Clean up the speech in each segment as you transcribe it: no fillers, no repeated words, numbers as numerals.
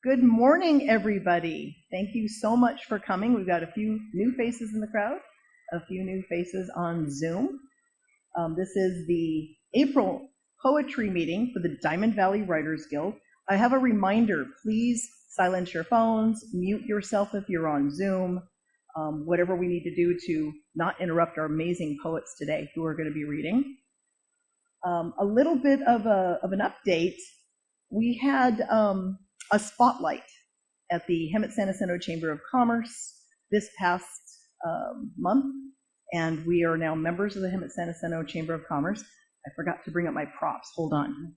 Good morning, everybody. Thank you so much for coming. We've got a few new faces in the crowd, a few new faces on Zoom. This is the April poetry meeting for the Diamond Valley Writers Guild. I have a reminder, please silence your phones, mute yourself if you're on Zoom, whatever we need to do to not interrupt our amazing poets today who are going to be reading. A little bit of an update. We had a spotlight at the Hemet-San Jacinto Chamber of Commerce this past month, and we are now members of the Hemet-San Jacinto Chamber of Commerce. I forgot to bring up my props. Hold on.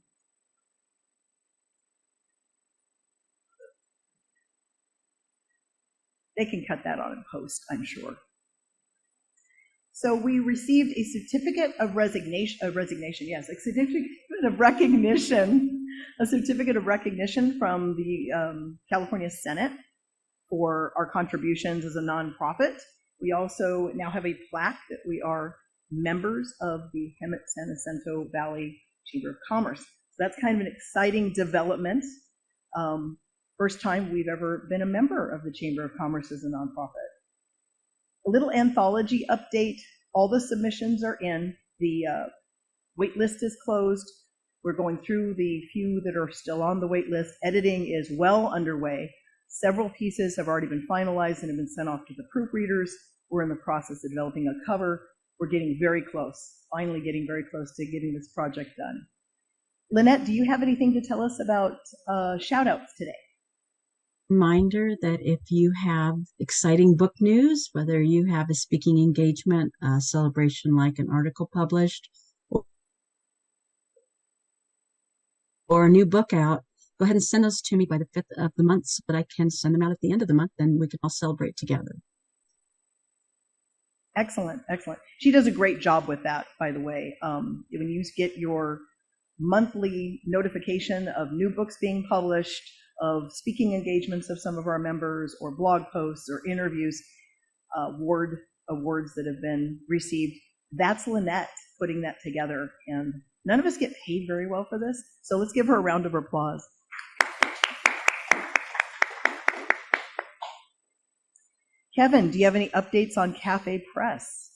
They can cut that on in post, I'm sure. So we received a certificate of recognition, a certificate of recognition from the California Senate for our contributions as a nonprofit. We also now have a plaque that we are members of the Hemet-San Jacinto Valley Chamber of Commerce. So that's kind of an exciting development. First time we've ever been a member of the Chamber of Commerce as a nonprofit. A little anthology update. All the submissions are in. The wait list is closed. We're going through the few that are still on the wait list. Editing is well underway. Several pieces have already been finalized and have been sent off to the proofreaders. We're in the process of developing a cover. We're getting very close, finally getting very close to getting this project done. Lynette, do you have anything to tell us about shout-outs today? Reminder that if you have exciting book news, whether you have a speaking engagement, a celebration like an article published, or a new book out, go ahead and send those to me by the 5th of the month so that I can send them out at the end of the month, then we can all celebrate together. Excellent, excellent. She does a great job with that, by the way. When you get your monthly notification of new books being published, of speaking engagements of some of our members, or blog posts, or interviews, awards that have been received, that's Lynette putting that together. And none of us get paid very well for this, so let's give her a round of applause. Kevin, do you have any updates on Cafe Press?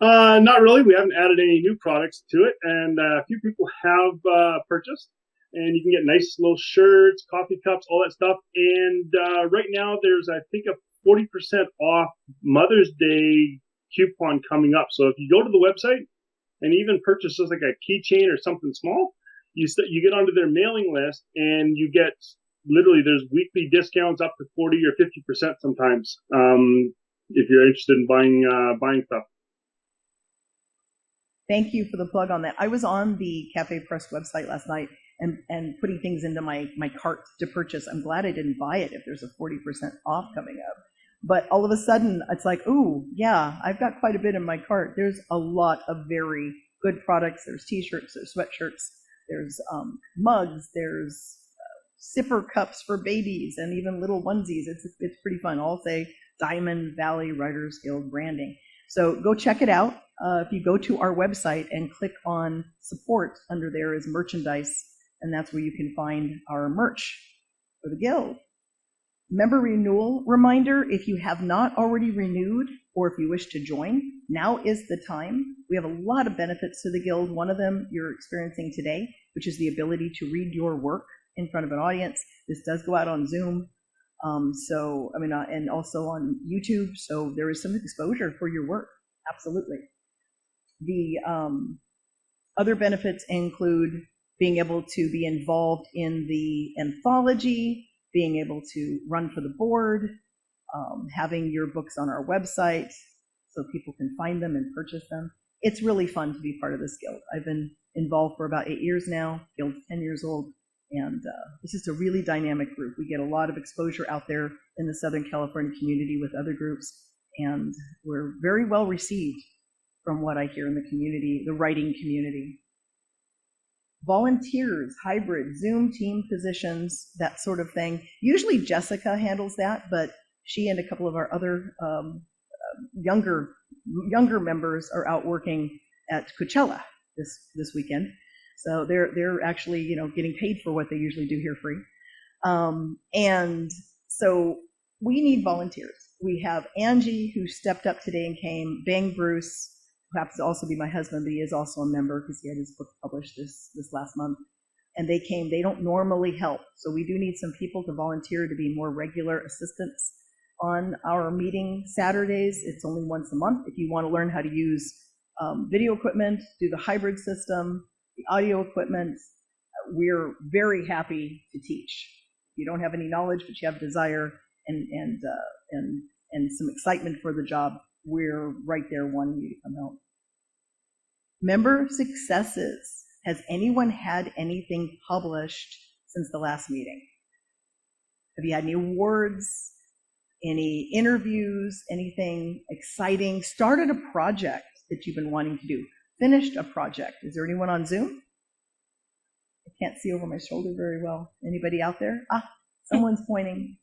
Not really. We haven't added any new products to it, and a few people have purchased. And you can get nice little shirts, coffee cups, all that stuff. And right now there's, I think, a 40% off Mother's Day coupon coming up. So if you go to the website and even purchase just like a keychain or something small, you get onto their mailing list, and you get literally, there's weekly discounts up to 40 or 50% sometimes if you're interested in buying stuff. Thank you for the plug on that. I was on the Cafe Press website last night and putting things into my cart to purchase. I'm glad I didn't buy it if there's a 40% off coming up. But all of a sudden, it's like, ooh, yeah, I've got quite a bit in my cart. There's a lot of very good products. There's t-shirts, there's sweatshirts, there's mugs, there's sipper cups for babies, and even little onesies. It's pretty fun. All say Diamond Valley Writers Guild branding. So go check it out. If you go to our website and click on support, under there is merchandise, and that's where you can find our merch for the Guild. Member renewal reminder, if you have not already renewed or if you wish to join, now is the time. We have a lot of benefits to the Guild. One of them you're experiencing today, which is the ability to read your work in front of an audience. This does go out on Zoom, and also on YouTube, so there is some exposure for your work, absolutely. The other benefits include being able to be involved in the anthology, being able to run for the board, having your books on our website so people can find them and purchase them. It's really fun to be part of this Guild. I've been involved for about 8 years now. Guild's 10 years old, and it's just a really dynamic group. We get a lot of exposure out there in the Southern California community with other groups, and we're very well received from what I hear in the community, the writing community. Volunteers, hybrid, Zoom team positions, that sort of thing. Usually Jessica handles that, but she and a couple of our other younger members are out working at Coachella this weekend. So they're actually, getting paid for what they usually do here free. And so we need volunteers. We have Angie, who stepped up today and came, Bang Bruce, who happens to also be my husband, but he is also a member because he had his book published this last month. And they came. They don't normally help, so we do need some people to volunteer to be more regular assistants on our meeting Saturdays. It's only once a month. If you want to learn how to use video equipment, do the hybrid system, the audio equipment, we're very happy to teach. If you don't have any knowledge, but you have desire and some excitement for the job, we're right there wanting you to come help. Member successes. Has anyone had anything published since the last meeting? Have you had any awards, any interviews, anything exciting? Started a project that you've been wanting to do? Finished a project? Is there anyone on Zoom? I can't see over my shoulder very well. Anybody out there? Someone's pointing.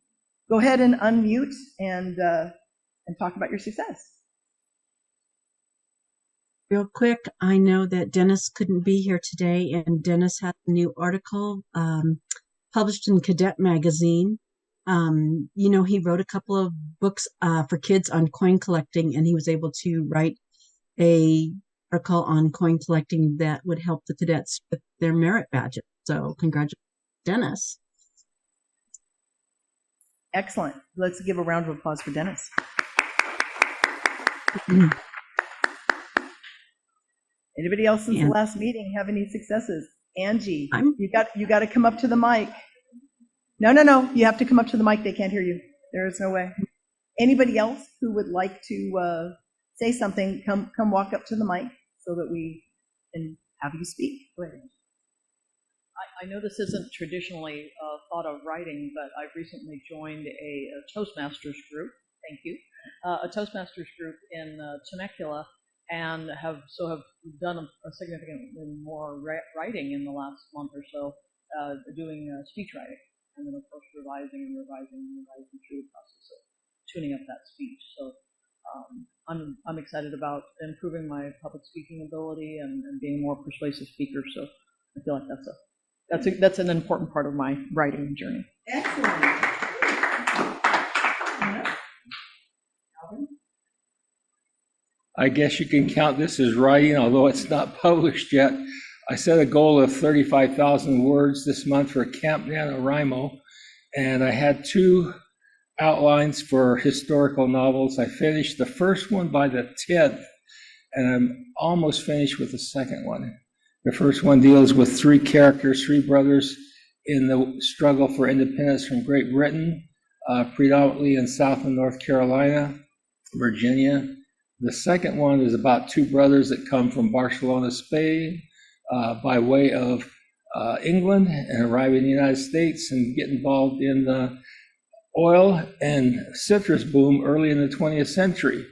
Go ahead and unmute and talk about your success. Real quick, I know that Dennis couldn't be here today, and Dennis had a new article published in Cadet Magazine. He wrote a couple of books for kids on coin collecting, and he was able to write a article on coin collecting that would help the cadets with their merit badges. So congratulations, Dennis. Excellent. Let's give a round of applause for Dennis. Anybody else since the last meeting have any successes? Angie, you got to come up to the mic. No. You have to come up to the mic. They can't hear you. There is no way. Anybody else who would like to say something, come walk up to the mic so that we can have you speak. Go ahead. I know this isn't traditionally thought of writing, but I've recently joined a Toastmasters group. Thank you. A Toastmasters group in Temecula, and have done a significantly more writing in the last month or so, doing speech writing, and then of course revising through the process of tuning up that speech. So I'm excited about improving my public speaking ability and being a more persuasive speaker. So I feel like that's an important part of my writing journey. Excellent. I guess you can count this as writing, although it's not published yet. I set a goal of 35,000 words this month for Camp NaNoWriMo, and I had 2 outlines for historical novels. I finished the first one by the 10th, and I'm almost finished with the second one. The first one deals with 3 characters, 3 brothers in the struggle for independence from Great Britain, predominantly in South and North Carolina, Virginia. The second one is about 2 brothers that come from Barcelona, Spain, by way of England, and arrive in the United States and get involved in the oil and citrus boom early in the 20th century.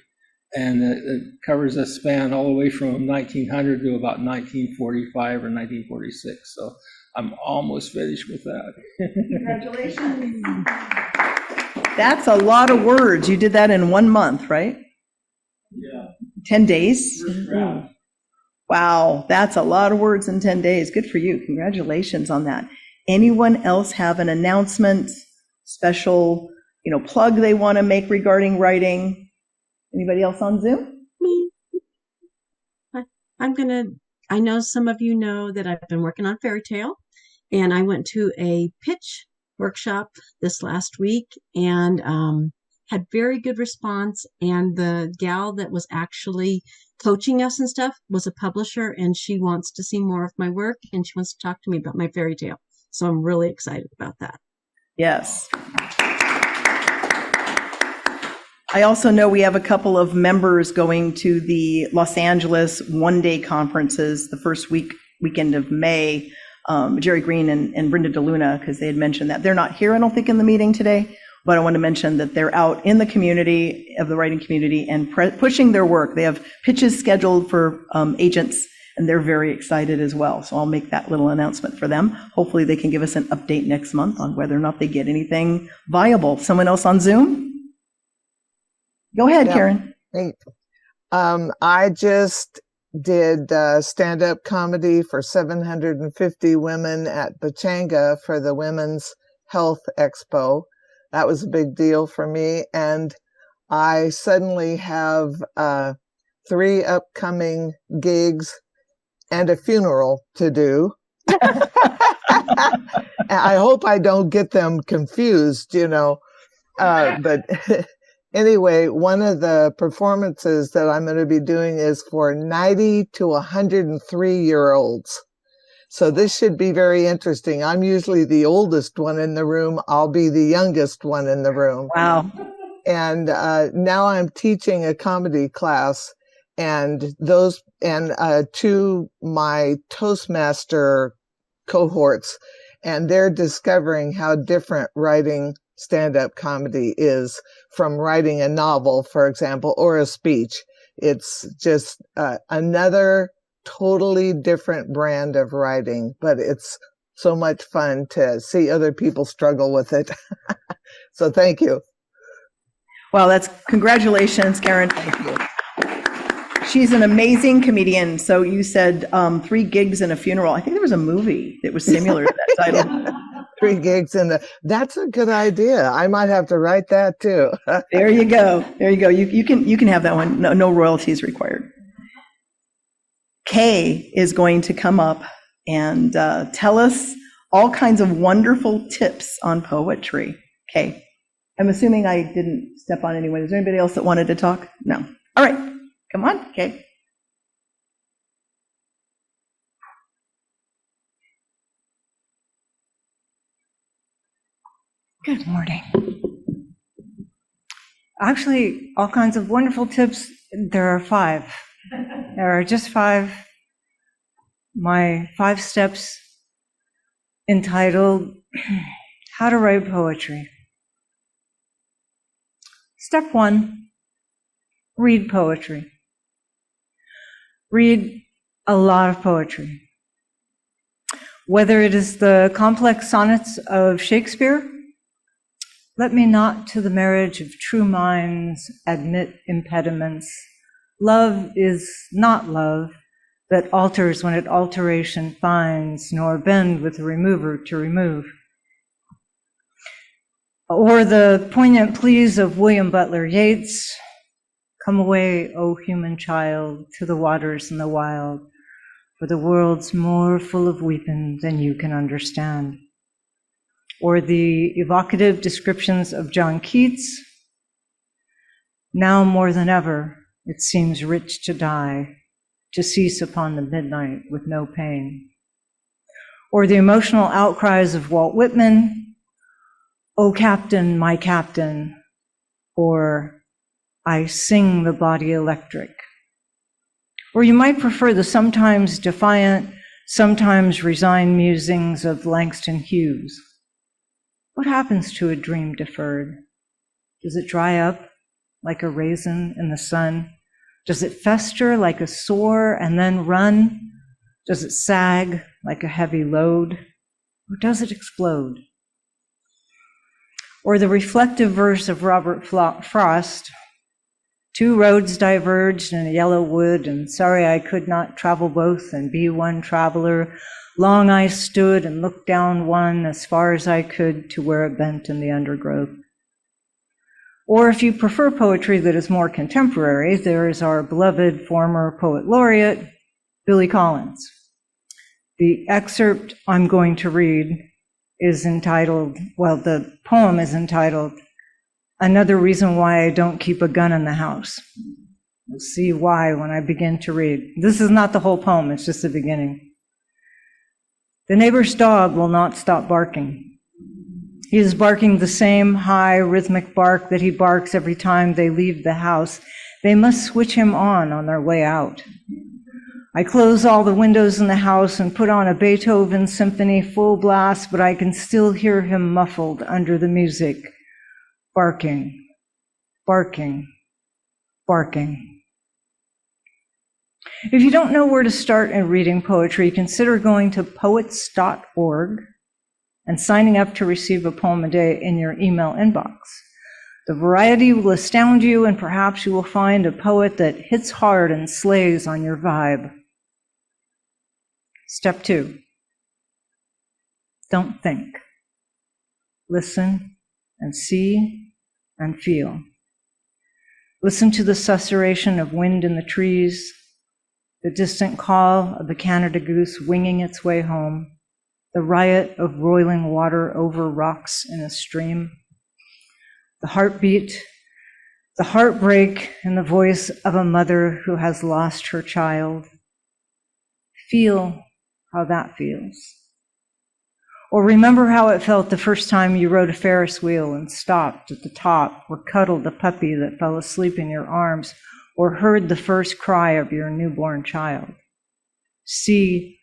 And it covers a span all the way from 1900 to about 1945 or 1946. So I'm almost finished with that. Congratulations. That's a lot of words. You did that in 1 month, right? Yeah. 10 days? Wow, that's a lot of words in 10 days. Good for you. Congratulations on that. Anyone else have an announcement, special, plug they want to make regarding writing? Anybody else on Zoom? Me. I know some of you know that I've been working on Fairy Tale, and I went to a pitch workshop this last week and had very good response. And the gal that was actually coaching us and stuff was a publisher, and she wants to see more of my work, and she wants to talk to me about my fairy tale. So I'm really excited about that. Yes. I also know we have a couple of members going to the Los Angeles one-day conferences the first weekend of May. Jerry Green and Brenda DeLuna, because they had mentioned that. They're not here, I don't think, in the meeting today, but I want to mention that they're out in the community, of the writing community, and pushing their work. They have pitches scheduled for agents, and they're very excited as well. So I'll make that little announcement for them. Hopefully they can give us an update next month on whether or not they get anything viable. Someone else on Zoom? Go ahead, Yeah. Karen. Great. I just did stand-up comedy for 750 women at Pachanga for the Women's Health Expo. That was a big deal for me. And I suddenly have 3 upcoming gigs and a funeral to do. I hope I don't get them confused, but anyway, one of the performances that I'm going to be doing is for 90 to 103-year-olds. So this should be very interesting. I'm usually the oldest one in the room. I'll be the youngest one in the room. Wow. And now I'm teaching a comedy class, and to my Toastmaster cohorts, and they're discovering how different writing stand-up comedy is from writing a novel, for example, or a speech. It's just another totally different brand of writing, but it's so much fun to see other people struggle with it. So thank you. Well, that's congratulations, Karen. Thank you. She's an amazing comedian. So you said 3 gigs and a funeral. I think there was a movie that was similar to that title. Yeah. 3 gigs that's a good idea. I might have to write that too. There you go. There you go. You can have that one. No royalties required. Kay is going to come up and tell us all kinds of wonderful tips on poetry. Kay, I'm assuming I didn't step on anyone. Is there anybody else that wanted to talk? No. All right. Come on, Kay. Good morning. Actually, all kinds of wonderful tips. There are 5. There are just 5. My 5 steps entitled How to Write Poetry. Step 1, read poetry. Read a lot of poetry. Whether it is the complex sonnets of Shakespeare, let me not to the marriage of true minds admit impediments. Love is not love that alters when it alteration finds, nor bend with the remover to remove. Or the poignant pleas of William Butler Yeats, come away, O human child, to the waters and the wild, for the world's more full of weeping than you can understand. Or the evocative descriptions of John Keats, now more than ever, it seems rich to die, to cease upon the midnight with no pain. Or the emotional outcries of Walt Whitman, O Captain, my Captain, or I sing the body electric. Or you might prefer the sometimes defiant, sometimes resigned musings of Langston Hughes. What happens to a dream deferred? Does it dry up like a raisin in the sun? Does it fester like a sore and then run? Does it sag like a heavy load? Or does it explode? Or the reflective verse of Robert Frost, 2 roads diverged in a yellow wood, and sorry I could not travel both and be one traveler. Long I stood and looked down one as far as I could to where it bent in the undergrowth. Or if you prefer poetry that is more contemporary, there is our beloved former poet laureate, Billy Collins. The excerpt I'm going to read is entitled, the poem is entitled, Another Reason Why I Don't Keep a Gun in the House. You'll see why when I begin to read. This is not the whole poem, it's just the beginning. The neighbor's dog will not stop barking. He is barking the same high rhythmic bark that he barks every time they leave the house. They must switch him on their way out. I close all the windows in the house and put on a Beethoven symphony full blast, but I can still hear him muffled under the music, barking, barking, barking. If you don't know where to start in reading poetry, consider going to poets.org and signing up to receive a poem a day in your email inbox. The variety will astound you, and perhaps you will find a poet that hits hard and slays on your vibe. Step 2, don't think. listen and see and feel. Listen to the susurration of wind in the trees, the distant call of the Canada goose winging its way home, the riot of roiling water over rocks in a stream, the heartbeat, the heartbreak in the voice of a mother who has lost her child. Feel how that feels. Or remember how it felt the first time you rode a Ferris wheel and stopped at the top, or cuddled a puppy that fell asleep in your arms, or heard the first cry of your newborn child. See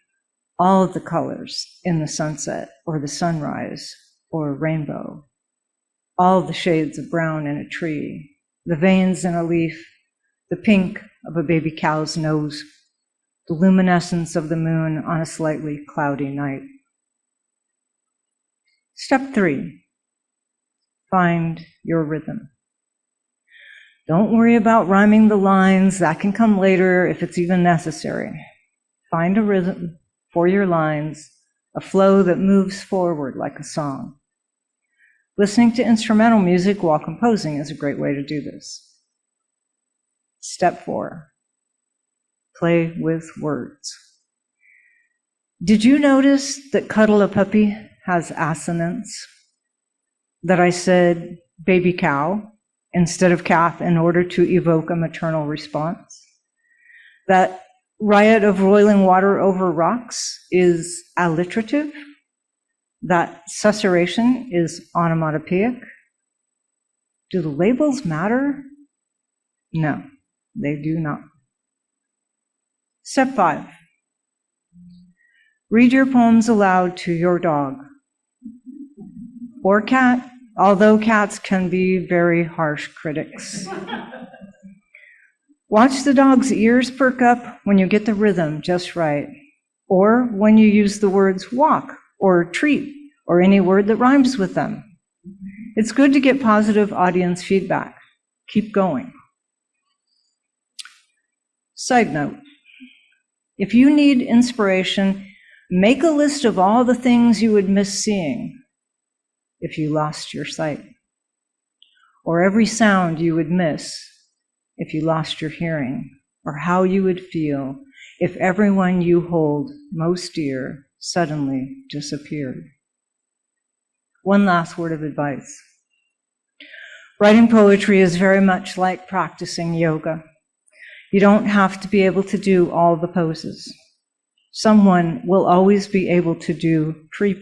all of the colors in the sunset, or the sunrise, or a rainbow. All the shades of brown in a tree, the veins in a leaf, the pink of a baby cow's nose, the luminescence of the moon on a slightly cloudy night. Step 3, find your rhythm. Don't worry about rhyming the lines. That can come later if it's even necessary. Find a rhythm for your lines, a flow that moves forward like a song. Listening to instrumental music while composing is a great way to do this. Step 4, play with words. Did you notice that cuddle a puppy has assonance? That I said baby cow instead of calf in order to evoke a maternal response? That riot of roiling water over rocks is alliterative? That susurration is onomatopoeic? Do the labels matter? No, they do not. Step 5, read your poems aloud to your dog or cat, although cats can be very harsh critics. Watch the dog's ears perk up when you get the rhythm just right, or when you use the words walk or treat or any word that rhymes with them. It's good to get positive audience feedback. Keep going. Side note, if you need inspiration, make a list of all the things you would miss seeing if you lost your sight, or every sound you would miss if you lost your hearing, or how you would feel if everyone you hold most dear suddenly disappeared. One last word of advice. Writing poetry is very much like practicing yoga. You don't have to be able to do all the poses. Someone will always be able to do tree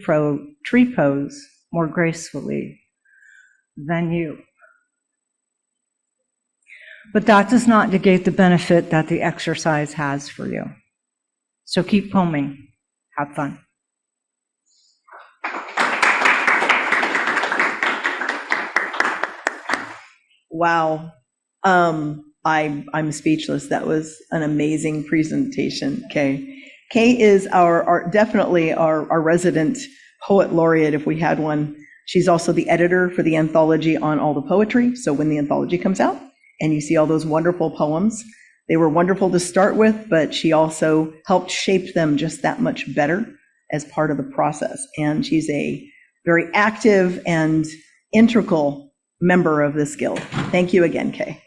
pose more gracefully than you. But that does not negate the benefit that the exercise has for you. So keep poeming. Have fun. Wow. I'm speechless. That was an amazing presentation, Kay. Kay is definitely our resident poet laureate, if we had one. She's also the editor for the anthology On All the Poetry. So when the anthology comes out and you see all those wonderful poems, they were wonderful to start with, but she also helped shape them just that much better as part of the process. And she's a very active and integral member of this guild. Thank you again, Kay.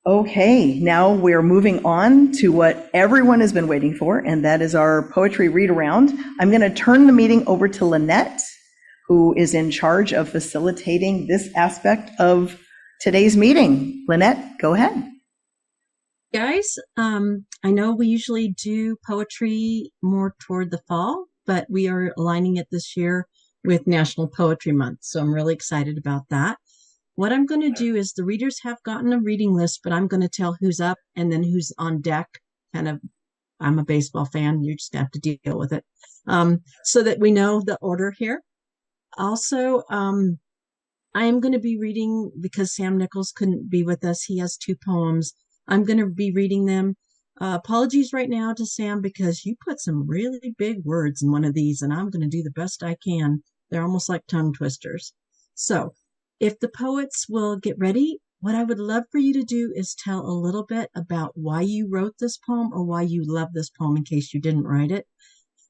Okay, now we're moving on to what everyone has been waiting for, and that is our poetry read around. I'm going to turn the meeting over to Lynette, who is in charge of facilitating this aspect of today's meeting. Lynette, go ahead. Guys, I know we usually do poetry more toward the fall, but we are aligning it this year with National Poetry Month, so I'm really excited about that. What I'm going to do is the readers have gotten a reading list, but I'm going to tell who's up and then who's on deck. Kind of, I'm a baseball fan. You just have to deal with it. So that we know the order here. Also, I am going to be reading, because Sam Nichols couldn't be with us. He has 2 poems. I'm going to be reading them. Apologies right now to Sam, because you put some really big words in one of these, and I'm going to do the best I can. They're almost like tongue twisters. So, if the poets will get ready, what I would love for you to do is tell a little bit about why you wrote this poem or why you love this poem in case you didn't write it.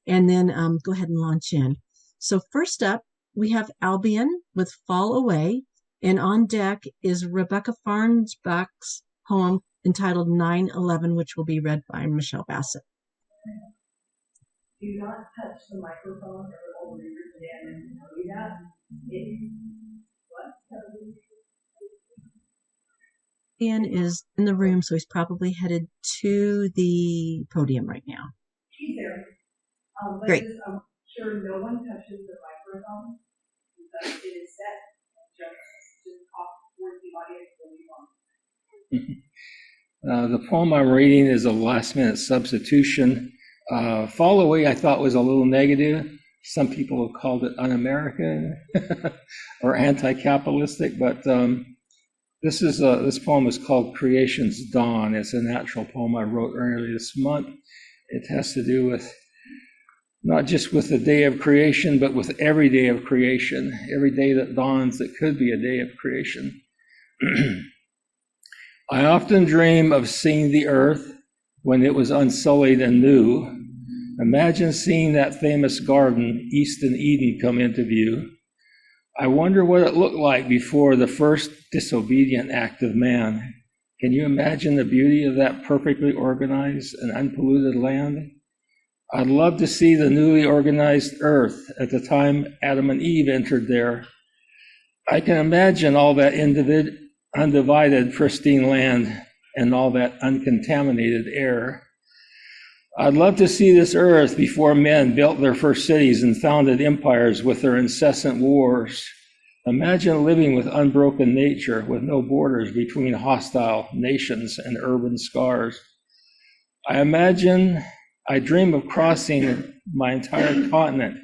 And then go ahead and launch in. So first up, we have Albion with Fall Away. And on deck is Rebecca Farnsbach's poem entitled 9/11, which will be read by Michelle Bassett. Do not touch the microphone or it will reverse and tell you that. Ian is in the room, so he's probably headed to the podium right now. He's there. But Great. I'm sure no one touches the microphone because it is set and just talk towards the audience when we want. The poem I'm reading is a last-minute substitution. Fall Away I thought was a little negative. Some people have called it un-American or anti-capitalistic, but this poem is called Creation's Dawn. It's a natural poem I wrote earlier this month. It has to do with not just with the day of creation, but with every day of creation. Every day that dawns, that could be a day of creation. I often dream of seeing the earth when it was unsullied and new. Imagine seeing that famous garden, Eastern Eden, come into view. I wonder what it looked like before the first disobedient act of man. Can you imagine the beauty of that perfectly organized and unpolluted land? I'd love to see the newly organized earth at the time Adam and Eve entered there. I can imagine all that undivided, pristine land and all that uncontaminated air. I'd love to see this earth before men built their first cities and founded empires with their incessant wars. Imagine living with unbroken nature, with no borders between hostile nations and urban scars. I dream of crossing my entire continent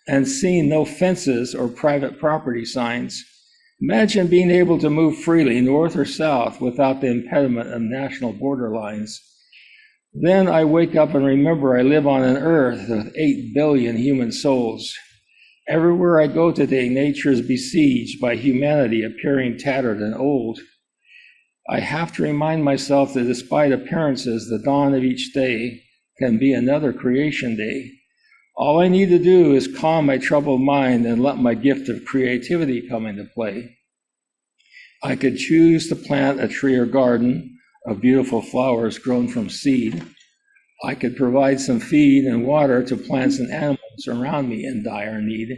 and seeing no fences or private property signs. Imagine being able to move freely north or south without the impediment of national border lines. Then I wake up and remember I live on an earth with 8 billion human souls. Everywhere I go today, nature is besieged by humanity appearing tattered and old. I have to remind myself that despite appearances, the dawn of each day can be another creation day. All I need to do is calm my troubled mind and let my gift of creativity come into play. I could choose to plant a tree or garden of beautiful flowers grown from seed. I could provide some feed and water to plants and animals around me in dire need.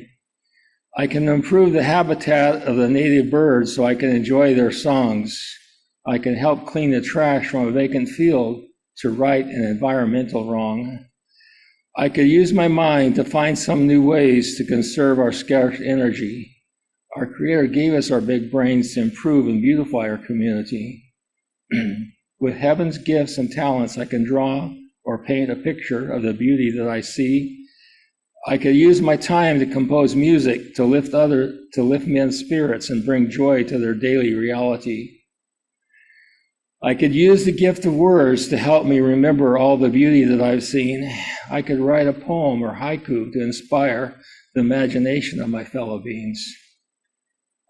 I can improve the habitat of the native birds so I can enjoy their songs. I can help clean the trash from a vacant field to right an environmental wrong. I could use my mind to find some new ways to conserve our scarce energy. Our Creator gave us our big brains to improve and beautify our community. With heaven's gifts and talents, I can draw or paint a picture of the beauty that I see. I could use my time to compose music to lift men's spirits and bring joy to their daily reality. I could use the gift of words to help me remember all the beauty that I've seen. I could write a poem or haiku to inspire the imagination of my fellow beings.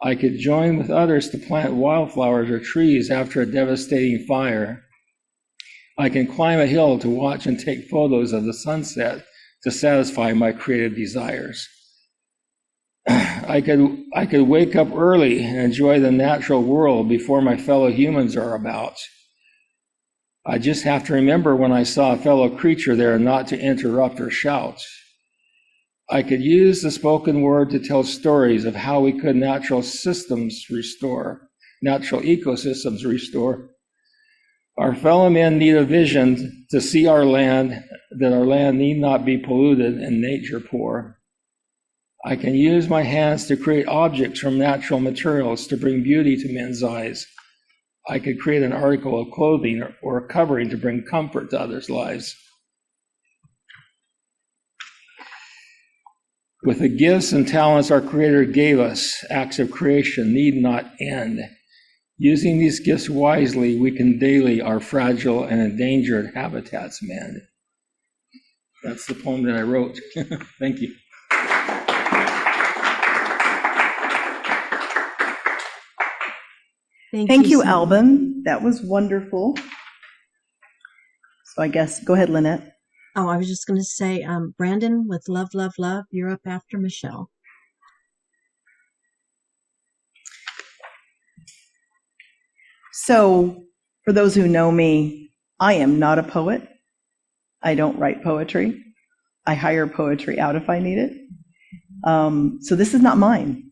I could join with others to plant wildflowers or trees after a devastating fire. I can climb a hill to watch and take photos of the sunset to satisfy my creative desires. I could wake up early and enjoy the natural world before my fellow humans are about. I just have to remember when I saw a fellow creature there not to interrupt or shout. I could use the spoken word to tell stories of how we could natural ecosystems restore. Our fellow men need a vision to see our land, that our land need not be polluted and nature poor. I can use my hands to create objects from natural materials to bring beauty to men's eyes. I could create an article of clothing or a covering to bring comfort to others' lives. With the gifts and talents our Creator gave us, acts of creation need not end. Using these gifts wisely, we can daily our fragile and endangered habitats mend. That's the poem that I wrote. Thank you. Thank you, so much. Alban. That was wonderful. So I guess, go ahead, Lynette. Oh, I was just going to say, Brandon with Love, Love, Love, you're up after Michelle. So for those who know me, I am not a poet. I don't write poetry. I hire poetry out if I need it. So this is not mine.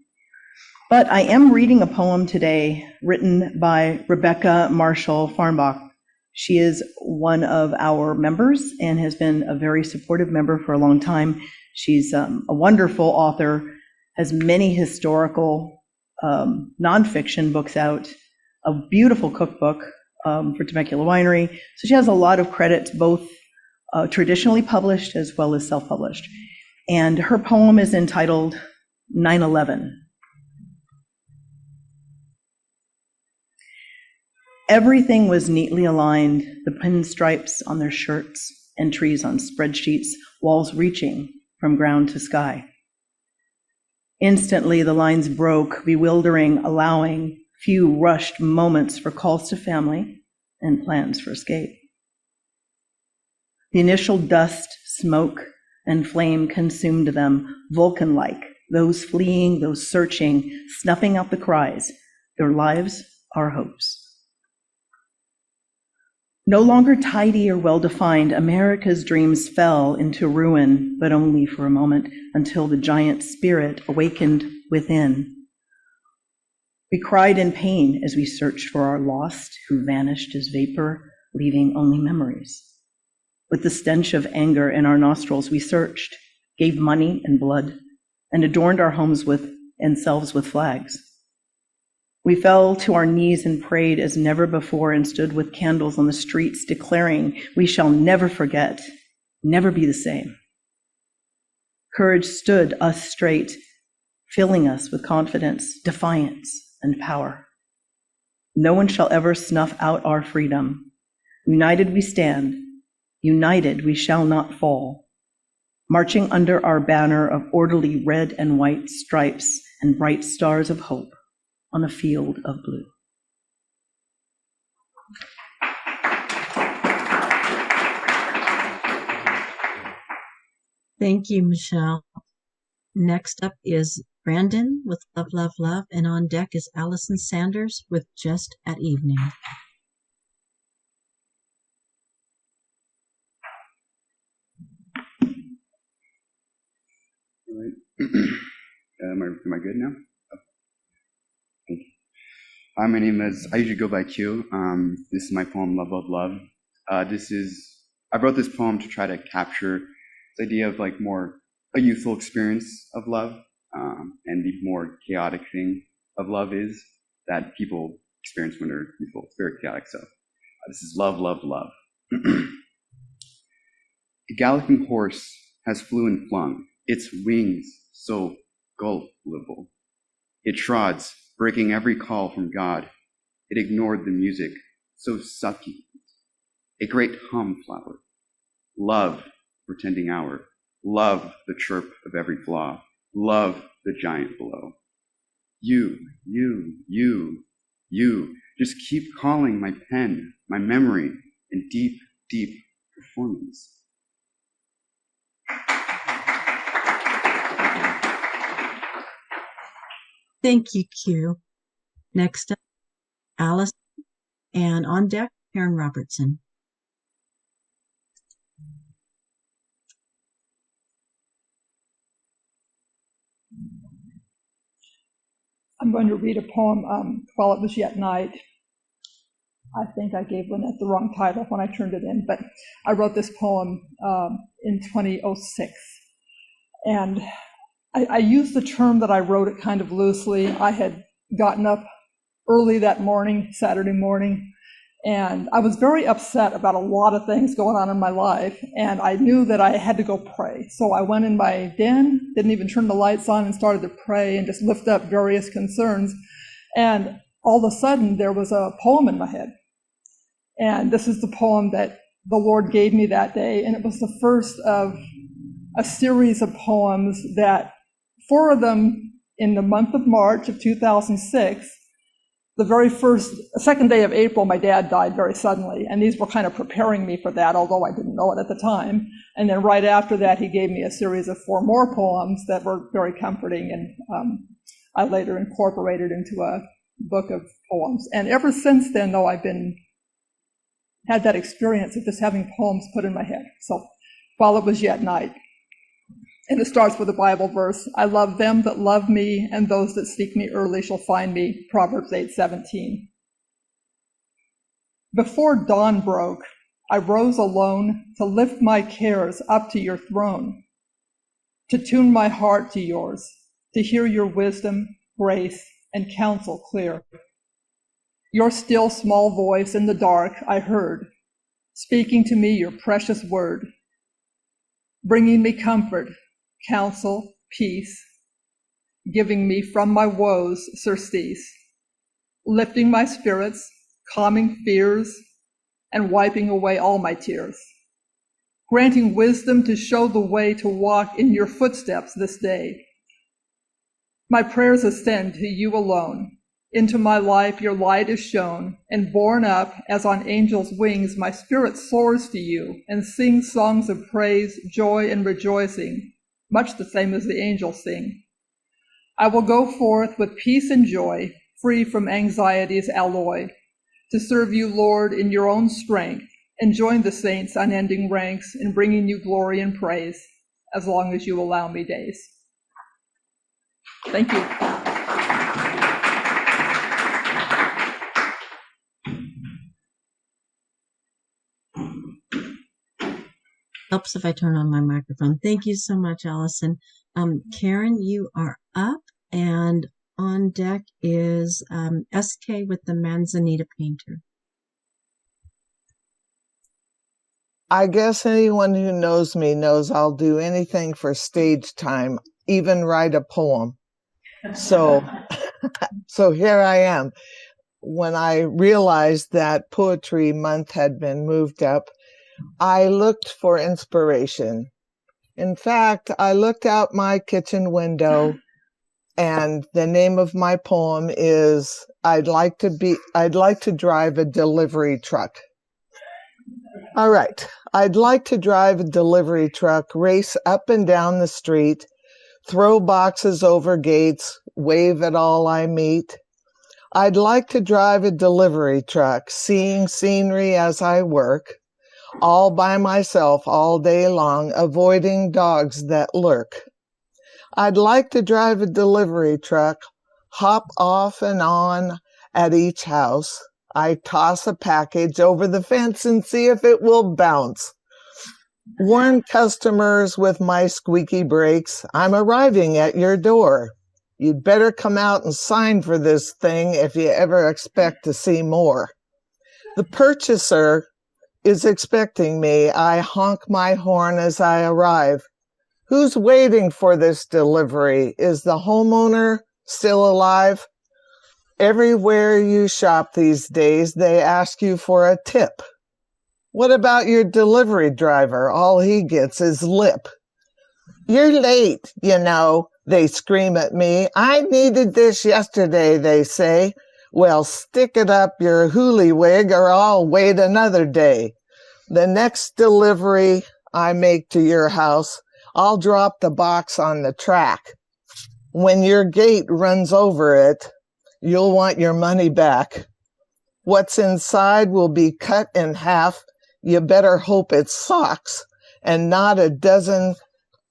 But I am reading a poem today written by Rebecca Marshall Farnbach. She is one of our members and has been a very supportive member for a long time. She's a wonderful author, has many historical nonfiction books out, a beautiful cookbook for Temecula Winery. So she has a lot of credits, both traditionally published as well as self-published. And her poem is entitled 9/11. Everything was neatly aligned, the pinstripes on their shirts, entries on spreadsheets, walls reaching from ground to sky. Instantly, the lines broke, bewildering, allowing few rushed moments for calls to family and plans for escape. The initial dust, smoke, and flame consumed them, Vulcan-like, those fleeing, those searching, snuffing out the cries, their lives, our hopes. No longer tidy or well-defined, America's dreams fell into ruin, but only for a moment, until the giant spirit awakened within. We cried in pain as we searched for our lost, who vanished as vapor, leaving only memories. With the stench of anger in our nostrils, we searched, gave money and blood, and adorned our homes and selves with flags. We fell to our knees and prayed as never before and stood with candles on the streets declaring, we shall never forget, never be the same. Courage stood us straight, filling us with confidence, defiance, and power. No one shall ever snuff out our freedom. United we stand, united we shall not fall. Marching under our banner of orderly red and white stripes and bright stars of hope on a field of blue. Thank you, Michelle. Next up is Brandon with Love, Love, Love, and on deck is Allison Sanders with Just at Evening. All right. Am I good now? Oh. Thank you. Hi, my name is, I usually go by Q. This is my poem, Love, Love, Love. I wrote this poem to try to capture this idea of like more a youthful experience of love, and the more chaotic thing of love is that people experience when they're youthful. It's very chaotic. So this is Love, Love, Love. A galloping horse has flew and flung, its wings so gullible. It trods, breaking every call from God. It ignored the music, so succulent. A great hum flower. Love, pretending hour. Love the chirp of every flaw. Love the giant below. You, just keep calling my pen, my memory, in deep, deep performance. Thank you, Q. Next up, Alice, and on deck, Karen Robertson. I'm going to read a poem, While It Was Yet Night. I think I gave Lynette the wrong title when I turned it in, but I wrote this poem in 2006. And I used the term that I wrote it kind of loosely. I had gotten up early that morning, Saturday morning, and I was very upset about a lot of things going on in my life, and I knew that I had to go pray. So I went in my den, didn't even turn the lights on, and started to pray and just lift up various concerns. And all of a sudden, there was a poem in my head. And this is the poem that the Lord gave me that day, and it was the first of a series of poems that 4 of them in the month of March of 2006, second day of April, my dad died very suddenly, and these were kind of preparing me for that, although I didn't know it at the time. And then right after that, he gave me a series of 4 more poems that were very comforting, and I later incorporated into a book of poems. And ever since then, though, I've had that experience of just having poems put in my head. So, while it was yet night. And it starts with a Bible verse. I love them that love me, and those that seek me early shall find me. Proverbs 8:17. Before dawn broke, I rose alone to lift my cares up to your throne, to tune my heart to yours, to hear your wisdom, grace, and counsel clear. Your still small voice in the dark I heard, speaking to me your precious word, bringing me comfort, counsel, peace, giving me from my woes surcease, lifting my spirits, calming fears, and wiping away all my tears, granting wisdom to show the way to walk in your footsteps this day. My prayers ascend to you alone. Into my life your light is shown, and borne up as on angels' wings my spirit soars to you and sings songs of praise, joy, and rejoicing, much the same as the angels sing. I will go forth with peace and joy, free from anxiety's alloy, to serve you, Lord, in your own strength, and join the saints' unending ranks in bringing you glory and praise, as long as you allow me days. Thank you. Helps if I turn on my microphone. Thank you so much, Allison. Karen, you are up, and on deck is SK with the Manzanita Painter. I guess anyone who knows me knows I'll do anything for stage time, even write a poem. So here I am. When I realized that Poetry Month had been moved up, I looked for inspiration. In fact, I looked out my kitchen window, and the name of my poem is I'd like to drive a delivery truck. All right. I'd like to drive a delivery truck, race up and down the street, throw boxes over gates, wave at all I meet. I'd like to drive a delivery truck, seeing scenery as I work, all by myself all day long, avoiding dogs that lurk. I'd like to drive a delivery truck, hop off and on at each house. I toss a package over the fence and see if it will bounce. Warn customers with my squeaky brakes, I'm arriving at your door. You'd better come out and sign for this thing if you ever expect to see more. The purchaser is expecting me. I honk my horn as I arrive. Who's waiting for this delivery? Is the homeowner still alive? Everywhere you shop these days, they ask you for a tip. What about your delivery driver? All he gets is lip. You're late, you know, they scream at me. I needed this yesterday, they say. Well, stick it up your hoolywig or I'll wait another day. The next delivery I make to your house, I'll drop the box on the track. When your gate runs over it, you'll want your money back. What's inside will be cut in half. You better hope it's socks and not a dozen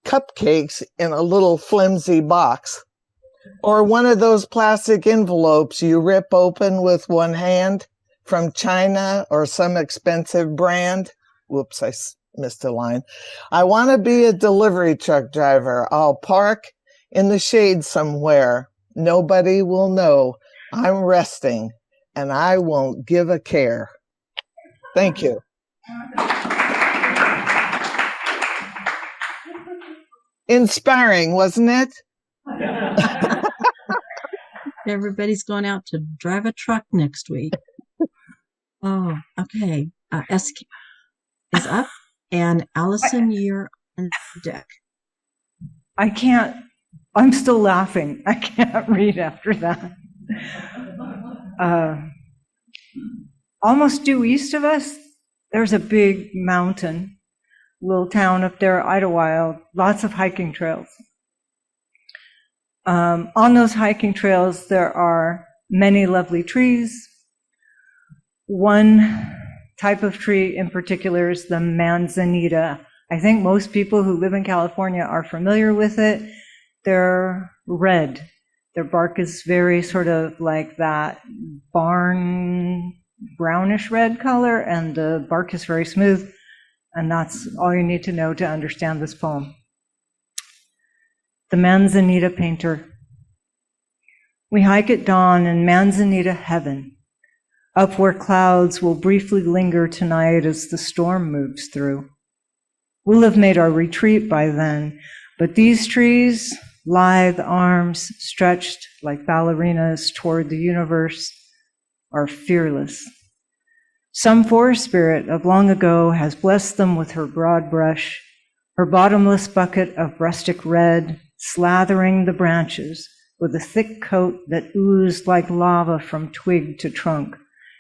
cupcakes in a little flimsy box. Or one of those plastic envelopes you rip open with one hand from China or some expensive brand. Whoops, I missed a line. I want to be a delivery truck driver. I'll park in the shade somewhere. Nobody will know I'm resting, and I won't give a care. Thank you. Inspiring, wasn't it? Everybody's going out to drive a truck next week. Oh, okay. SK is up, and Allison, you're on deck. I'm still laughing. I can't read after that. Almost due east of us, there's a big mountain, little town up there, Idlewild, lots of hiking trails. On those hiking trails, there are many lovely trees. One type of tree in particular is the manzanita. I think most people who live in California are familiar with it. They're red. Their bark is very sort of like that barn brownish red color, and the bark is very smooth. And that's all you need to know to understand this poem. The Manzanita Painter. We hike at dawn in Manzanita heaven, up where clouds will briefly linger tonight as the storm moves through. We'll have made our retreat by then, but these trees, lithe arms stretched like ballerinas toward the universe, are fearless. Some forest spirit of long ago has blessed them with her broad brush, her bottomless bucket of rustic red, slathering the branches with a thick coat that oozed like lava from twig to trunk,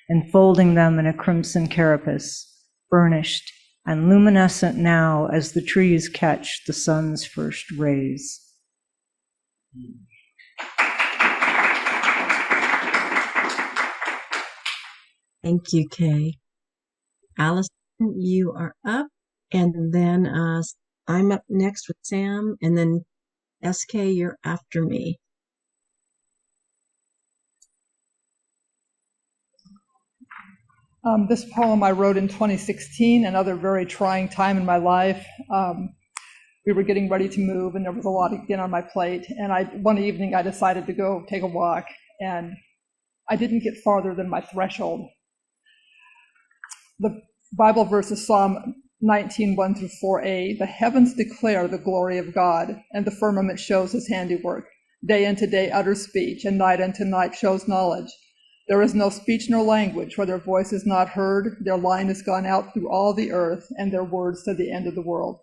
enfolding them in a crimson carapace, burnished and luminescent now as the trees catch the sun's first rays. Thank you, Kay. Allison, you are up, and then I'm up next with Sam, and then SK, you're after me. This poem I wrote in 2016, another very trying time in my life. We were getting ready to move, and there was a lot again on my plate. And one evening I decided to go take a walk, and I didn't get farther than my threshold. The Bible verse is Psalm 19, 1 through 4a. The heavens declare the glory of God, and the firmament shows his handiwork. Day unto day utters speech, and night unto night shows knowledge. There is no speech nor language where their voice is not heard. Their line has gone out through all the earth, and their words to the end of the world.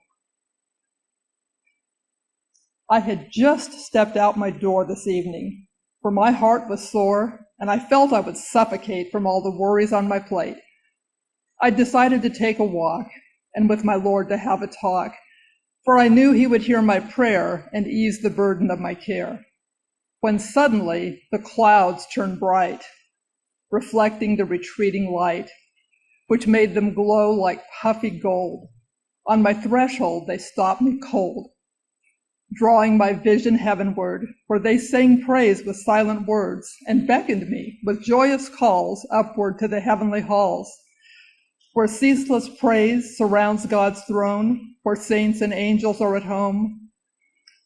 I had just stepped out my door this evening, for my heart was sore, and I felt I would suffocate from all the worries on my plate. I decided to take a walk, and with my Lord to have a talk, for I knew he would hear my prayer and ease the burden of my care. When suddenly the clouds turned bright, reflecting the retreating light, which made them glow like puffy gold. On my threshold they stopped me cold, drawing my vision heavenward, where they sang praise with silent words and beckoned me with joyous calls upward to the heavenly halls, where ceaseless praise surrounds God's throne, where saints and angels are at home,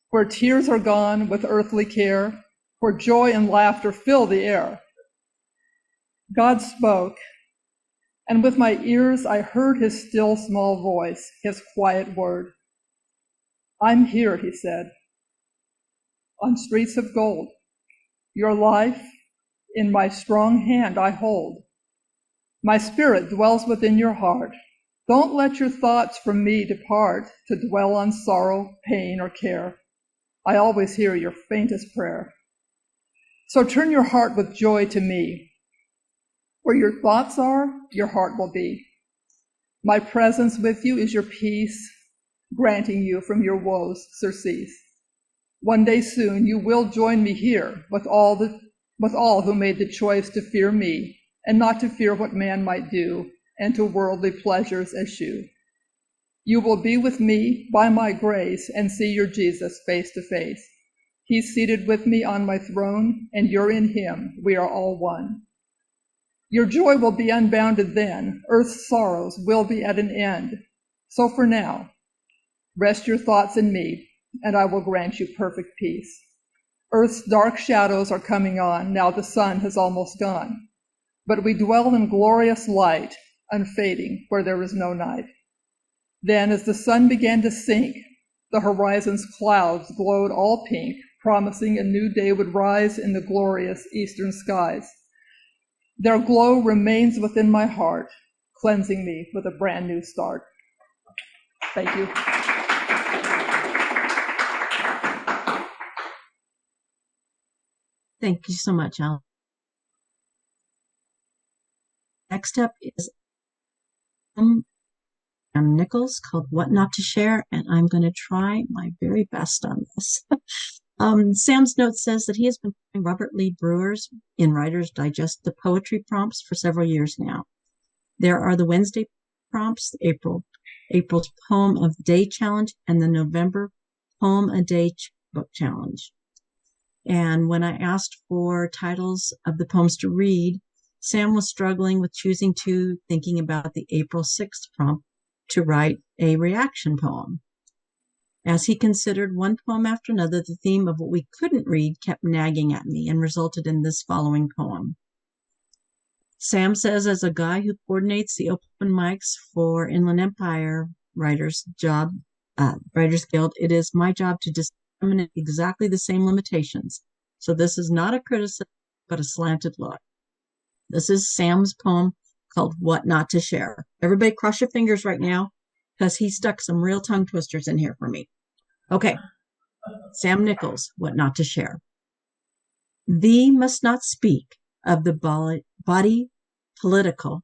where tears are gone with earthly care, where joy and laughter fill the air. God spoke, and with my ears I heard his still small voice, his quiet word. I'm here, he said, on streets of gold. Your life in my strong hand I hold. My spirit dwells within your heart. Don't let your thoughts from me depart to dwell on sorrow, pain, or care. I always hear your faintest prayer. So turn your heart with joy to me. Where your thoughts are, your heart will be. My presence with you is your peace, granting you from your woes surcease. One day soon you will join me here with all who made the choice to fear me and not to fear what man might do and to worldly pleasures eschew. You will be with me by my grace and see your Jesus face to face. He's seated with me on my throne, and you're in him. We are all one. Your joy will be unbounded then. Earth's sorrows will be at an end. So for now, rest your thoughts in me, and I will grant you perfect peace. Earth's dark shadows are coming on. Now the sun has almost gone. But we dwell in glorious light, unfading, where there is no night. Then, as the sun began to sink, the horizon's clouds glowed all pink, promising a new day would rise in the glorious eastern skies. Their glow remains within my heart, cleansing me with a brand new start. Thank you. Thank you so much, Al. Next up is Nichols called What Not to Share, and I'm going to try my very best on this. Sam's note says that he has been playing Robert Lee Brewer's in Writer's Digest the poetry prompts for several years now. There are the Wednesday prompts, April's Poem of the Day Challenge, and the November Poem a Day Book Challenge. And when I asked for titles of the poems to read, Sam was struggling with choosing two, thinking about the April 6th prompt to write a reaction poem. As he considered one poem after another, the theme of what we couldn't read kept nagging at me and resulted in this following poem. Sam says, as a guy who coordinates the open mics for Inland Empire Writers Guild, it is my job to disseminate exactly the same limitations. So this is not a criticism, but a slanted look. This is Sam's poem called What Not to Share. Everybody cross your fingers right now, because he stuck some real tongue twisters in here for me. Okay, Sam Nichols, What Not to Share. Thee must not speak of the body political,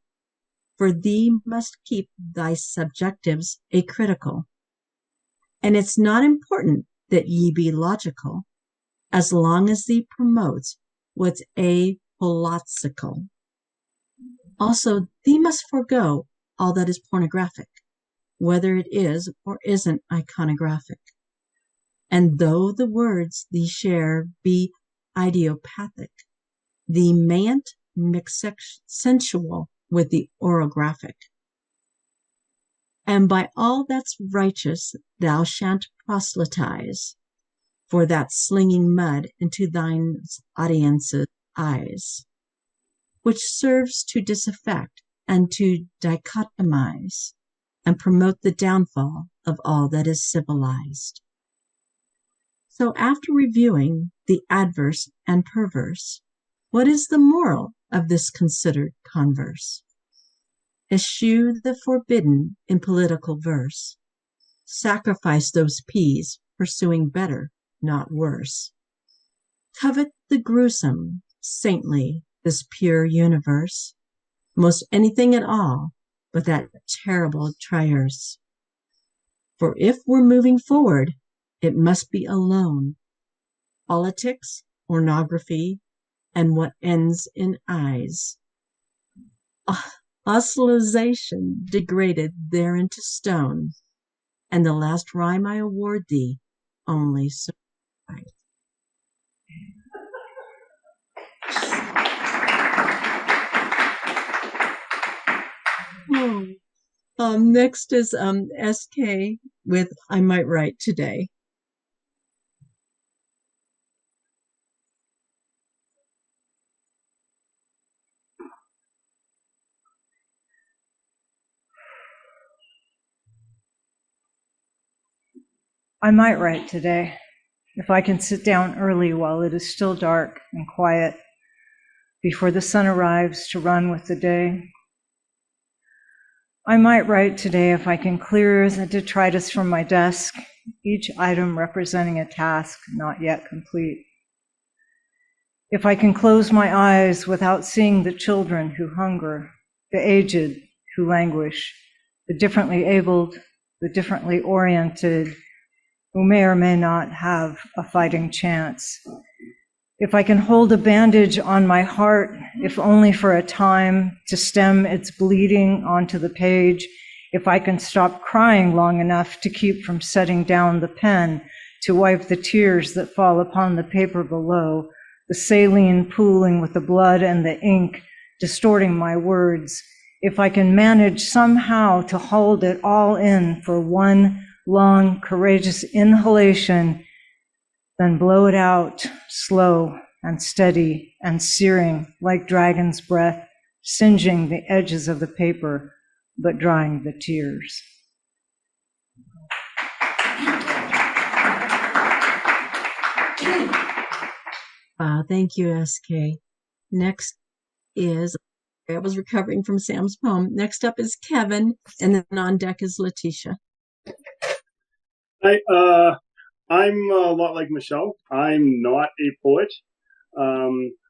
for thee must keep thy subjectives acritical. And it's not important that ye be logical, as long as thee promotes what's apolitical. Also, thee must forego all that is pornographic, whether it is or isn't iconographic. And though the words thee share be idiopathic, thee mayn't mix sensual with the orographic. And by all that's righteous thou shan't proselytize, for that slinging mud into thine audience's eyes, which serves to disaffect and to dichotomize and promote the downfall of all that is civilized. So after reviewing the adverse and perverse, what is the moral of this considered converse? Eschew the forbidden in political verse. Sacrifice those peas, pursuing better, not worse. Covet the gruesome, saintly, this pure universe, most anything at all but that terrible tierce. For if we're moving forward, it must be alone. Politics, pornography, and what ends in eyes. Oscillation degraded there into stone, and the last rhyme I award thee only survive. Next is SK with I Might Write Today. I might write today, if I can sit down early while it is still dark and quiet, before the sun arrives to run with the day. I might write today if I can clear the detritus from my desk, each item representing a task not yet complete. If I can close my eyes without seeing the children who hunger, the aged who languish, the differently abled, the differently oriented, who may or may not have a fighting chance. If I can hold a bandage on my heart, if only for a time, to stem its bleeding onto the page, if I can stop crying long enough to keep from setting down the pen, to wipe the tears that fall upon the paper below, the saline pooling with the blood and the ink, distorting my words, if I can manage somehow to hold it all in for one long, courageous inhalation, then blow it out, slow and steady and searing like dragon's breath, singeing the edges of the paper, but drying the tears. Thank you, SK. Next is, I was recovering from Sam's poem. Next up is Kevin, and then on deck is Letitia. Hi, I'm a lot like Michelle. I'm not a poet.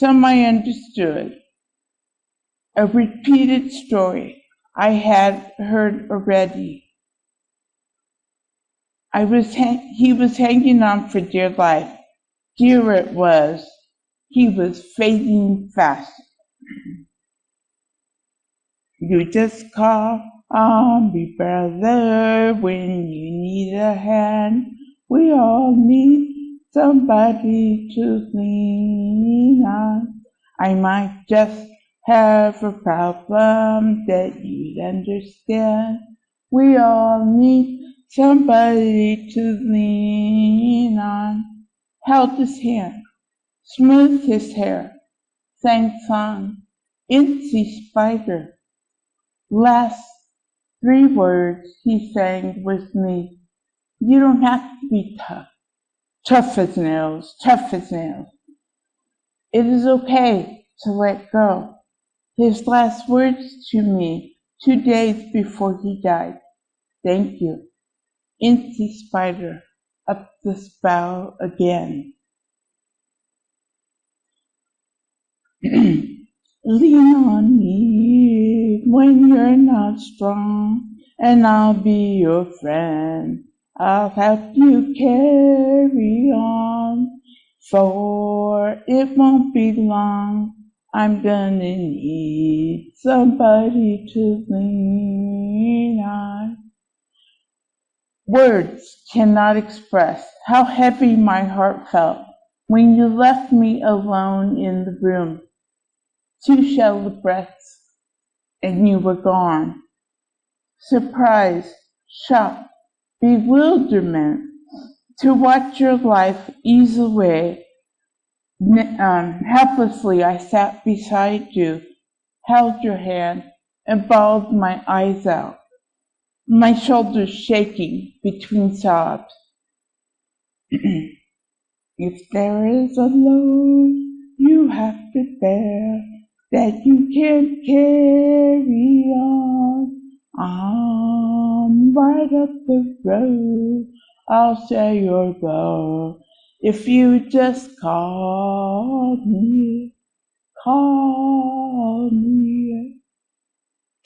some I understood. A repeated story I had heard already. He was hanging on for dear life. Dear it was. He was fading fast. You just call on me, brother, when you need a hand. We all need somebody to lean on. I might just have a problem that you'd understand. We all need somebody to lean on. Held his hand, smoothed his hair, sang song, Incy Spider. Last 3 words he sang with me. You don't have to be tough. Tough as nails, tough as nails. It is okay to let go. His last words to me 2 days before he died. Thank you. Incy Spider, up the spout again. Lean on me when you're not strong, and I'll be your friend. I'll help you carry on, for it won't be long. I'm gonna need somebody to lean on. Words cannot express how heavy my heart felt when you left me alone in the room. 2 shallow breaths, and you were gone. Surprise, shock, bewilderment to watch your life ease away. Helplessly, I sat beside you, held your hand, and bawled my eyes out, my shoulders shaking between sobs. If there is a load you have to bear that you can't carry on right up the road, I'll share your load. If you just call me.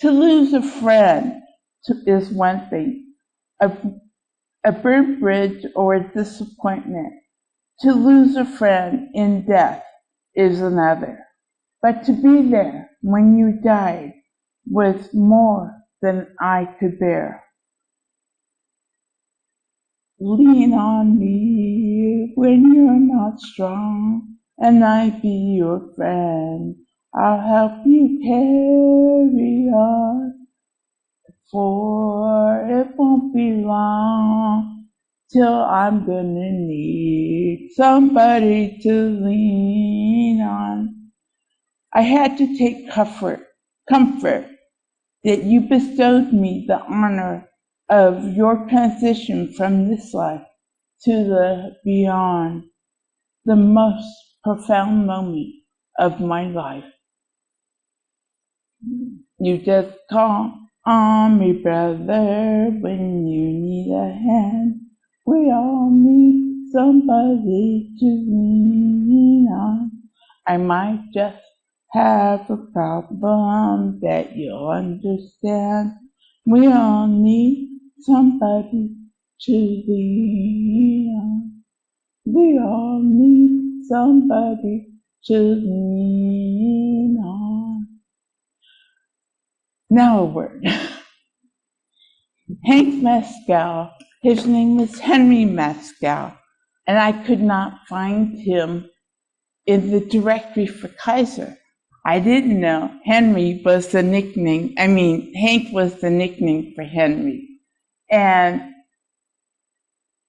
To lose a friend is one thing, a burnt bridge or a disappointment. To lose a friend in death is another. But to be there when you died was more than I could bear. Lean on me when you're not strong, and I be your friend. I'll help you carry on, for it won't be long till I'm gonna need somebody to lean on. I had to take comfort that you bestowed me the honor of your transition from this life to the beyond, the most profound moment of my life. You just call on me, brother, when you need a hand. We all need somebody to lean on. I might just have a problem that you'll understand. We all need somebody to lean on. We all need somebody to lean on. Now a word. Hank Mescal, his name was Henry Mescal, and I could not find him in the directory for Kaiser. I didn't know Hank was the nickname for Henry. And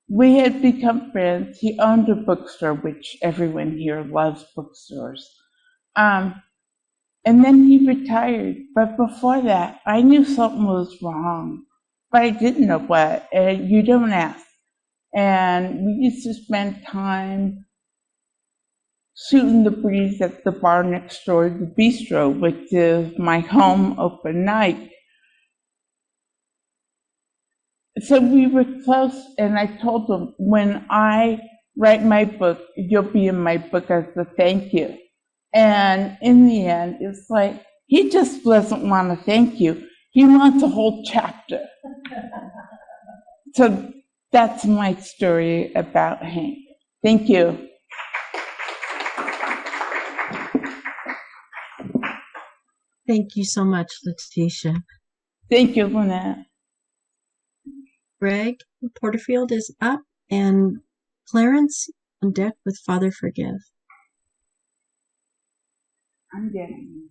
we had become friends. He owned a bookstore, which everyone here loves bookstores. And then he retired. But before that, I knew something was wrong, but I didn't know what. You don't ask. And we used to spend time shooting the breeze at the bar next door, the bistro, which is my home open night. So we were close, and I told him, when I write my book, you'll be in my book as a thank you. And in the end, it's like, he just doesn't want to thank you. He wants a whole chapter. So that's my story about Hank. Thank you. Thank you so much, Letitia. Thank you, Lynette. Greg Porterfield is up, and Clarence on deck with Father Forgive. I'm getting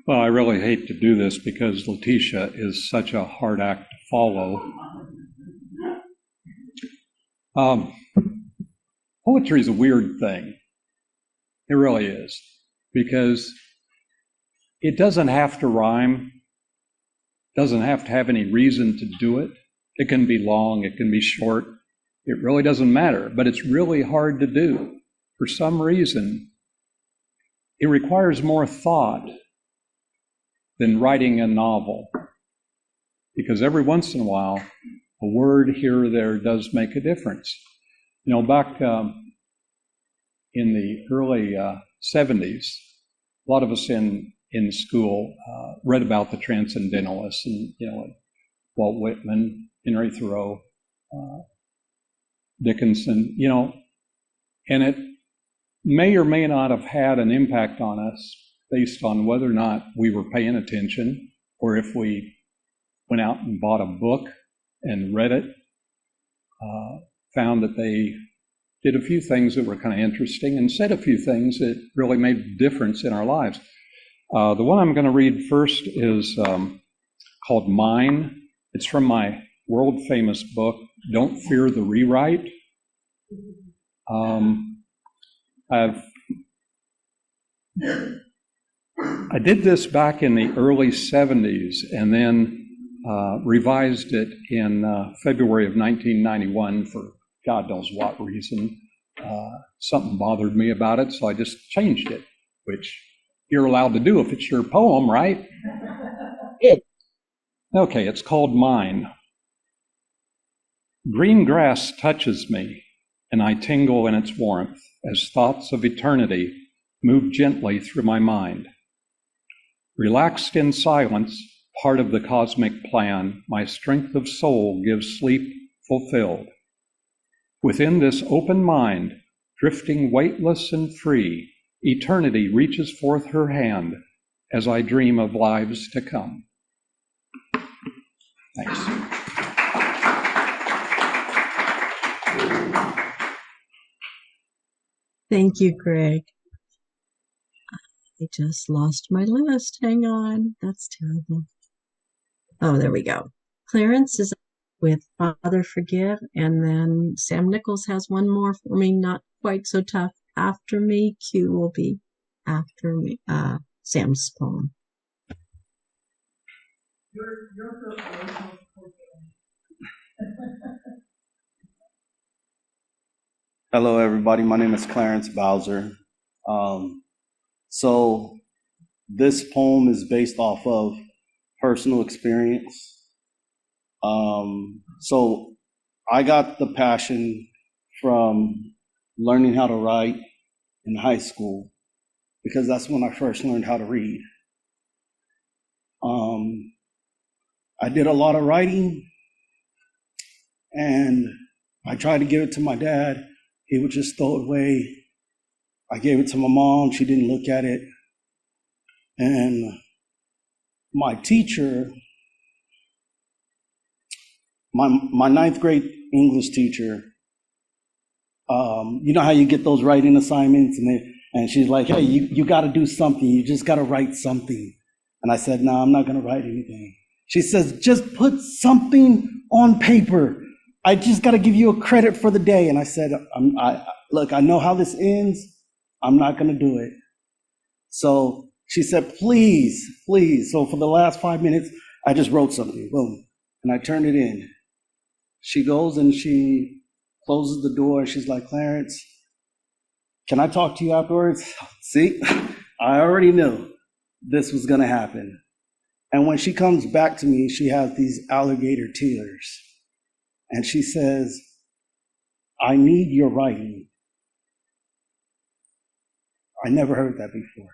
Well, I really hate to do this because Letitia is such a hard act to follow. Poetry is a weird thing. It really is. Because it doesn't have to rhyme, doesn't have to have any reason to do it. It can be long, it can be short. It really doesn't matter, but it's really hard to do. For some reason, it requires more thought than writing a novel. Because every once in a while, a word here or there does make a difference. You know, back in the early 70s, a lot of us in school read about the Transcendentalists and, you know, Walt Whitman, Henry Thoreau, Dickinson, you know, and it may or may not have had an impact on us based on whether or not we were paying attention or if we went out and bought a book and read it, found that they did a few things that were kind of interesting and said a few things that really made a difference in our lives. The one I'm going to read first is called Mine. It's from my world-famous book, Don't Fear the Rewrite. I did this back in the early 70s and then revised it in February of 1991 for God knows what reason. Something bothered me about it, so I just changed it, which you're allowed to do if it's your poem, right? Okay, it's called Mine. Green grass touches me, and I tingle in its warmth as thoughts of eternity move gently through my mind. Relaxed in silence, part of the cosmic plan, my strength of soul gives sleep fulfilled. Within this open mind, drifting weightless and free, eternity reaches forth her hand as I dream of lives to come. Thanks. Thank you, Greg. I just lost my list. Hang on. That's terrible. Oh, there we go. Clarence is with Father Forgive, and then Sam Nichols has one more for me, not quite so tough. After me, Q will be after me. Sam's poem. Hello, everybody. My name is Clarence Bowser. So this poem is based off of personal experience. So I got the passion from learning how to write in high school because that's when I first learned how to read. I did a lot of writing and I tried to give it to my dad. He would just throw it away. I gave it to my mom. She didn't look at it. And my teacher, my ninth grade English teacher, you know how you get those writing assignments and she's like, hey, you got to do something. You just got to write something. And I said, no, I'm not going to write anything. She says, just put something on paper. I just got to give you a credit for the day. And I said, look, I know how this ends. I'm not going to do it. So she said, please, please. So for the last 5 minutes, I just wrote something, boom, and I turned it in. She goes and she closes the door and she's like, Clarence, can I talk to you afterwards? See, I already knew. this was going to happen. And when she comes back to me, she has these alligator tears. And she says, I need your writing. I never heard that before.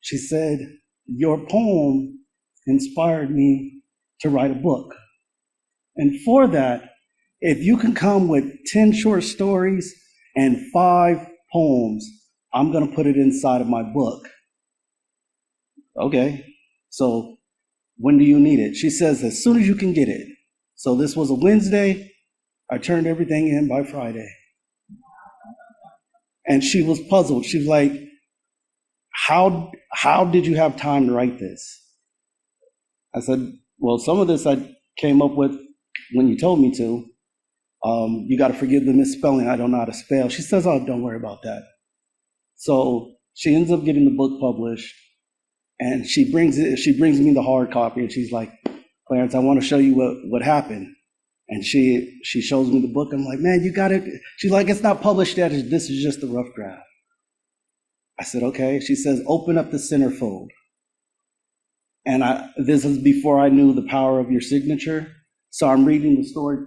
She said, your poem inspired me to write a book. And for that, if you can come with 10 short stories and 5 poems, I'm going to put it inside of my book. Okay, so when do you need it? She says, as soon as you can get it. So this was a Wednesday. I turned everything in by Friday. And she was puzzled. She was like, how did you have time to write this? I said, well, some of this I came up with when you told me to. You got to forgive the misspelling. I don't know how to spell. She says, oh, don't worry about that. So she ends up getting the book published, and she brings me the hard copy, and she's like, Clarence, I want to show you what happened. And she shows me the book. I'm like, man, you got it. She's like, it's not published yet. This is just a rough draft. I said, okay. She says, open up the centerfold. And this is before I knew the power of your signature. So I'm reading the story.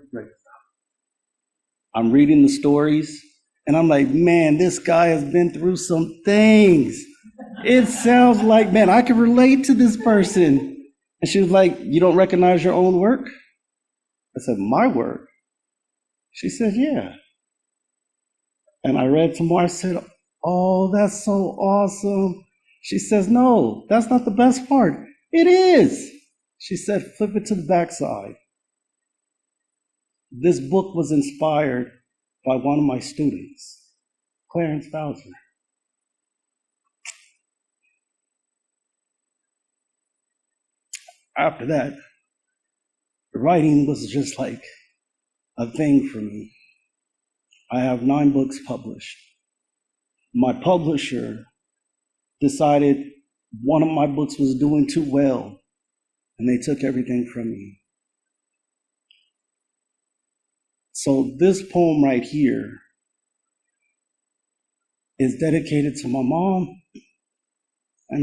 I'm reading the stories, and I'm like, man, this guy has been through some things. It sounds like, man, I can relate to this person. And she was like, you don't recognize your own work? I said, my work? She said, yeah. And I read some more. I said, oh, that's so awesome. She says, no, that's not the best part. It is. She said, flip it to the backside. This book was inspired by one of my students, Clarence Bowser. After that, writing was just like a thing for me. I have 9 books published. My publisher decided one of my books was doing too well, and they took everything from me. So this poem right here is dedicated to my mom and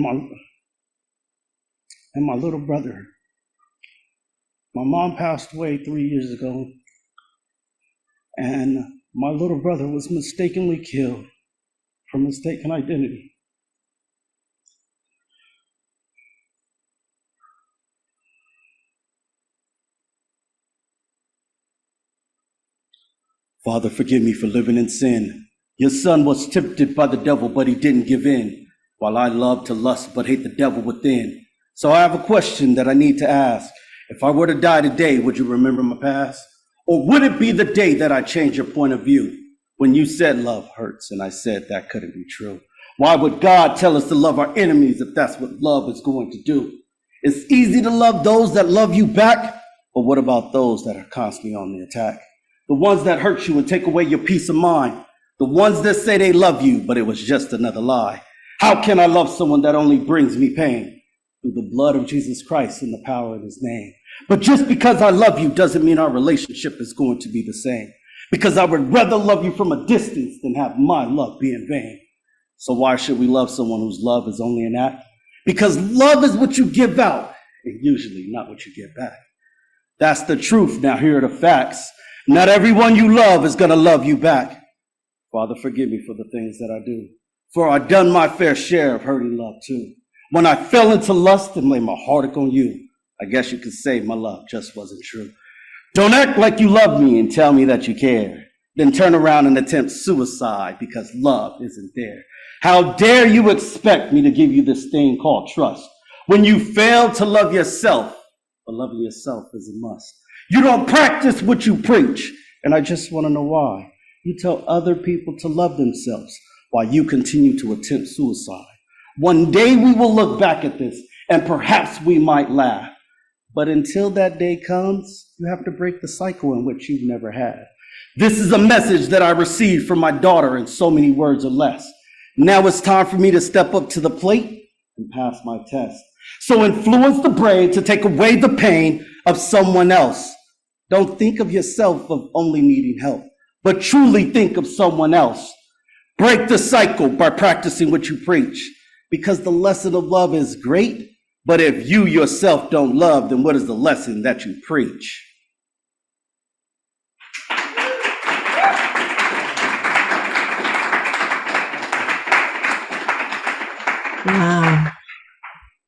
my little brother. My mom passed away 3 years ago, and my little brother was mistakenly killed for mistaken identity. Father, forgive me for living in sin. Your son was tempted by the devil, but he didn't give in, while I love to lust, but hate the devil within. So I have a question that I need to ask. If I were to die today, would you remember my past? Or would it be the day that I change your point of view? When you said love hurts, and I said that couldn't be true. Why would God tell us to love our enemies if that's what love is going to do? It's easy to love those that love you back, but what about those that are constantly on the attack? The ones that hurt you and take away your peace of mind. The ones that say they love you, but it was just another lie. How can I love someone that only brings me pain? Through the blood of Jesus Christ and the power of his name. But just because I love you doesn't mean our relationship is going to be the same. Because I would rather love you from a distance than have my love be in vain. So why should we love someone whose love is only an act? Because love is what you give out, and usually not what you get back. That's the truth. Now here are the facts. Not everyone you love is going to love you back. Father, forgive me for the things that I do. For I've done my fair share of hurting love too. When I fell into lust and laid my heart on you, I guess you could say my love just wasn't true. Don't act like you love me and tell me that you care. Then turn around and attempt suicide because love isn't there. How dare you expect me to give you this thing called trust when you fail to love yourself? But loving yourself is a must. You don't practice what you preach. And I just want to know why. You tell other people to love themselves while you continue to attempt suicide. One day we will look back at this and perhaps we might laugh. But until that day comes, you have to break the cycle in which you've never had. This is a message that I received from my daughter in so many words or less. Now it's time for me to step up to the plate and pass my test. So influence the brain to take away the pain of someone else. Don't think of yourself of only needing help, but truly think of someone else. Break the cycle by practicing what you preach. because the lesson of love is great. But if you yourself don't love, then what is the lesson that you preach? Wow.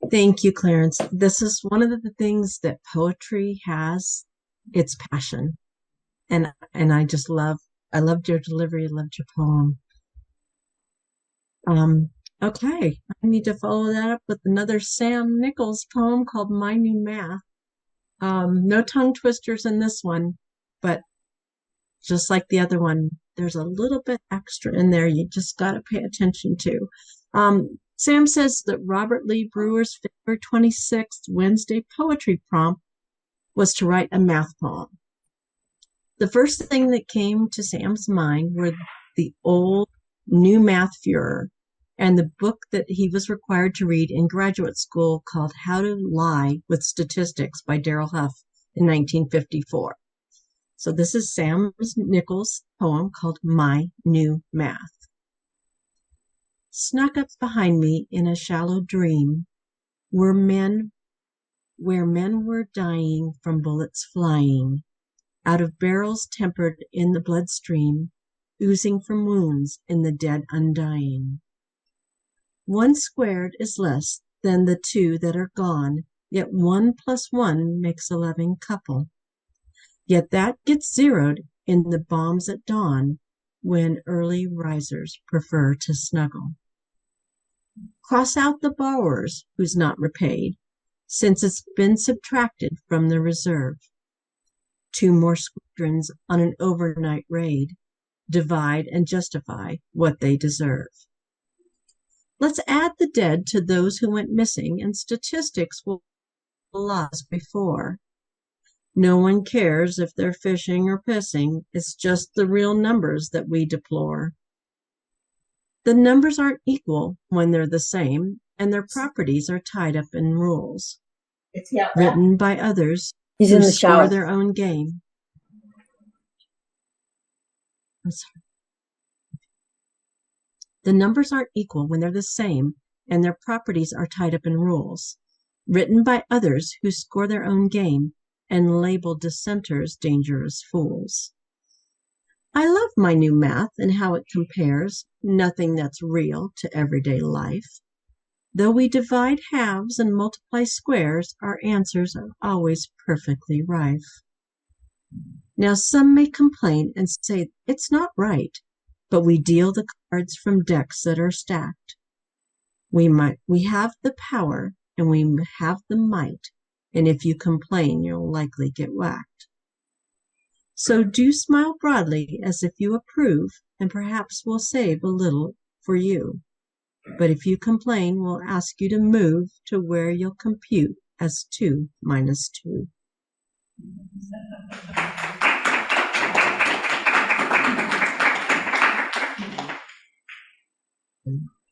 Thank you, Clarence. This is one of the things that poetry has, its passion. And I just I loved your delivery, I loved your poem. Okay, I need to follow that up with another Sam Nichols poem called My New Math. No tongue twisters in this one, but just like the other one, there's a little bit extra in there you just got to pay attention to. Sam says that Robert Lee Brewer's February 26th Wednesday poetry prompt was to write a math poem. The first thing that came to Sam's mind were the old New Math Führer and the book that he was required to read in graduate school called How to Lie with Statistics by Darrell Huff in 1954. So this is Sam Nichols' poem called My New Math. Snuck up behind me in a shallow dream where men were dying from bullets flying out of barrels tempered in the bloodstream, oozing from wounds in the dead undying. 1 squared is less than the 2 that are gone, yet 1 + 1 makes a loving couple. Yet that gets zeroed in the bombs at dawn when early risers prefer to snuggle. Cross out the borrowers who's not repaid, since it's been subtracted from the reserve. 2 more squadrons on an overnight raid divide and justify what they deserve. Let's add the dead to those who went missing, and statistics will lost before. No one cares if they're fishing or pissing. It's just the real numbers that we deplore. The numbers aren't equal when they're the same, and their properties are tied up in rules written by others who score their own game. I'm sorry. The numbers aren't equal when they're the same, and their properties are tied up in rules written by others who score their own game and label dissenters dangerous fools. I love my new math and how it compares nothing that's real to everyday life. Though we divide halves and multiply squares, our answers are always perfectly rife. Now some may complain and say it's not right, but we deal the cards from decks that are stacked. We have the power and we have the might, and if you complain, you'll likely get whacked. So do smile broadly as if you approve, and perhaps we'll save a little for you. But if you complain, we'll ask you to move to where you'll compute as 2 minus 2.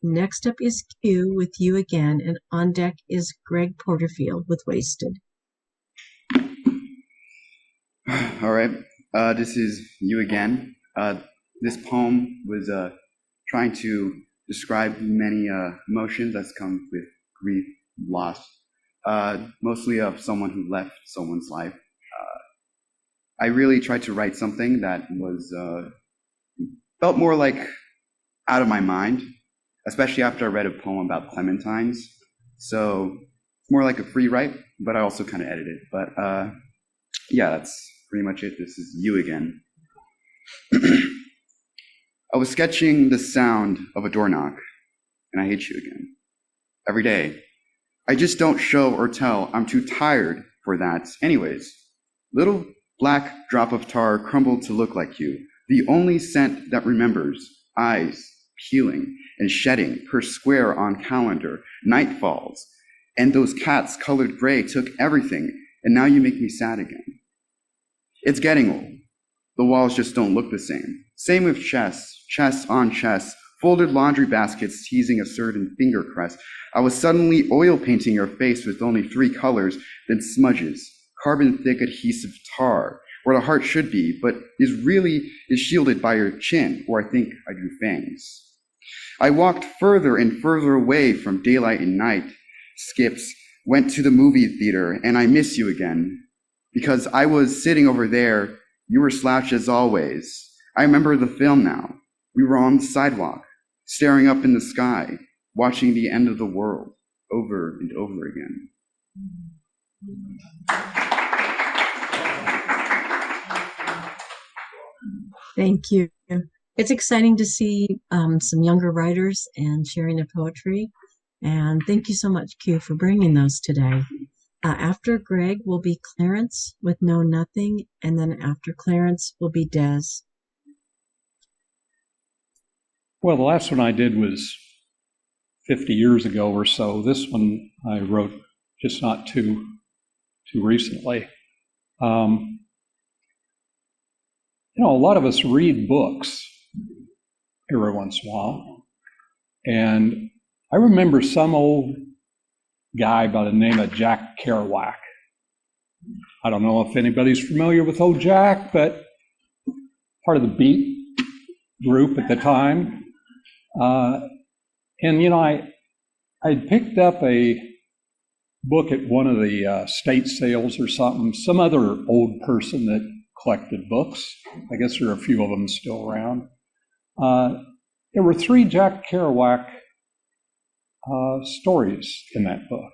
Next up is Q with You Again, and on deck is Greg Porterfield with Wasted. All right, this is You Again. This poem was trying to describe many emotions that's come with grief, loss, mostly of someone who left someone's life. I really tried to write something that was felt more like out of my mind, especially after I read a poem about clementines. So it's more like a free write, but I also kind of edited. But yeah, that's pretty much it. This is You Again. I was sketching the sound of a door knock, and I hate you again. Every day. I just don't show or tell. I'm too tired for that. Anyways, little black drop of tar crumbled to look like you. The only scent that remembers. Eyes peeling and shedding per square on calendar. Night falls. And those cats colored gray took everything, and now you make me sad again. It's getting old. The walls just don't look the same. Same with chest on chest, folded laundry baskets teasing a certain finger crest. I was suddenly oil painting your face with only 3 colors, then smudges, carbon-thick adhesive tar, where the heart should be, but is shielded by your chin, where I think I drew fangs. I walked further and further away from daylight and night. Skips, went to the movie theater, and I miss you again. Because I was sitting over there, you were slouched as always. I remember the film now. We were on the sidewalk, staring up in the sky, watching the end of the world over and over again. Thank you. It's exciting to see some younger writers and sharing their poetry. And thank you so much, Q, for bringing those today. After Greg will be Clarence with Know Nothing, and then after Clarence will be Des. Well, the last one I did was 50 years ago or so. This one I wrote just not too recently. A lot of us read books every once in a while. And I remember some old guy by the name of Jack Kerouac. I don't know if anybody's familiar with old Jack, but part of the Beat group at the time. I'd picked up a book at one of the state sales or something, some other old person that collected books. I guess there are a few of them still around. There were 3 Jack Kerouac stories in that book.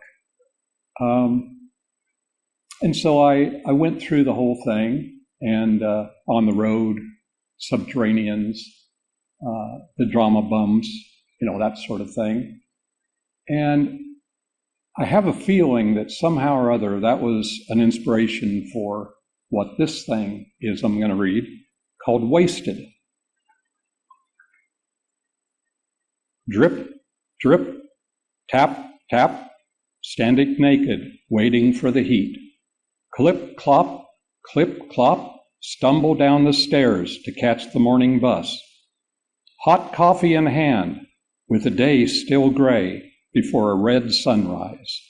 And so I went through the whole thing, and On the Road, Subterraneans, The Drama Bums, that sort of thing. And I have a feeling that somehow or other that was an inspiration for what this thing is I'm going to read, called Wasted. Drip, drip, tap, tap, standing naked, waiting for the heat. Clip, clop, stumble down the stairs to catch the morning bus. Hot coffee in hand, with the day still gray before a red sunrise.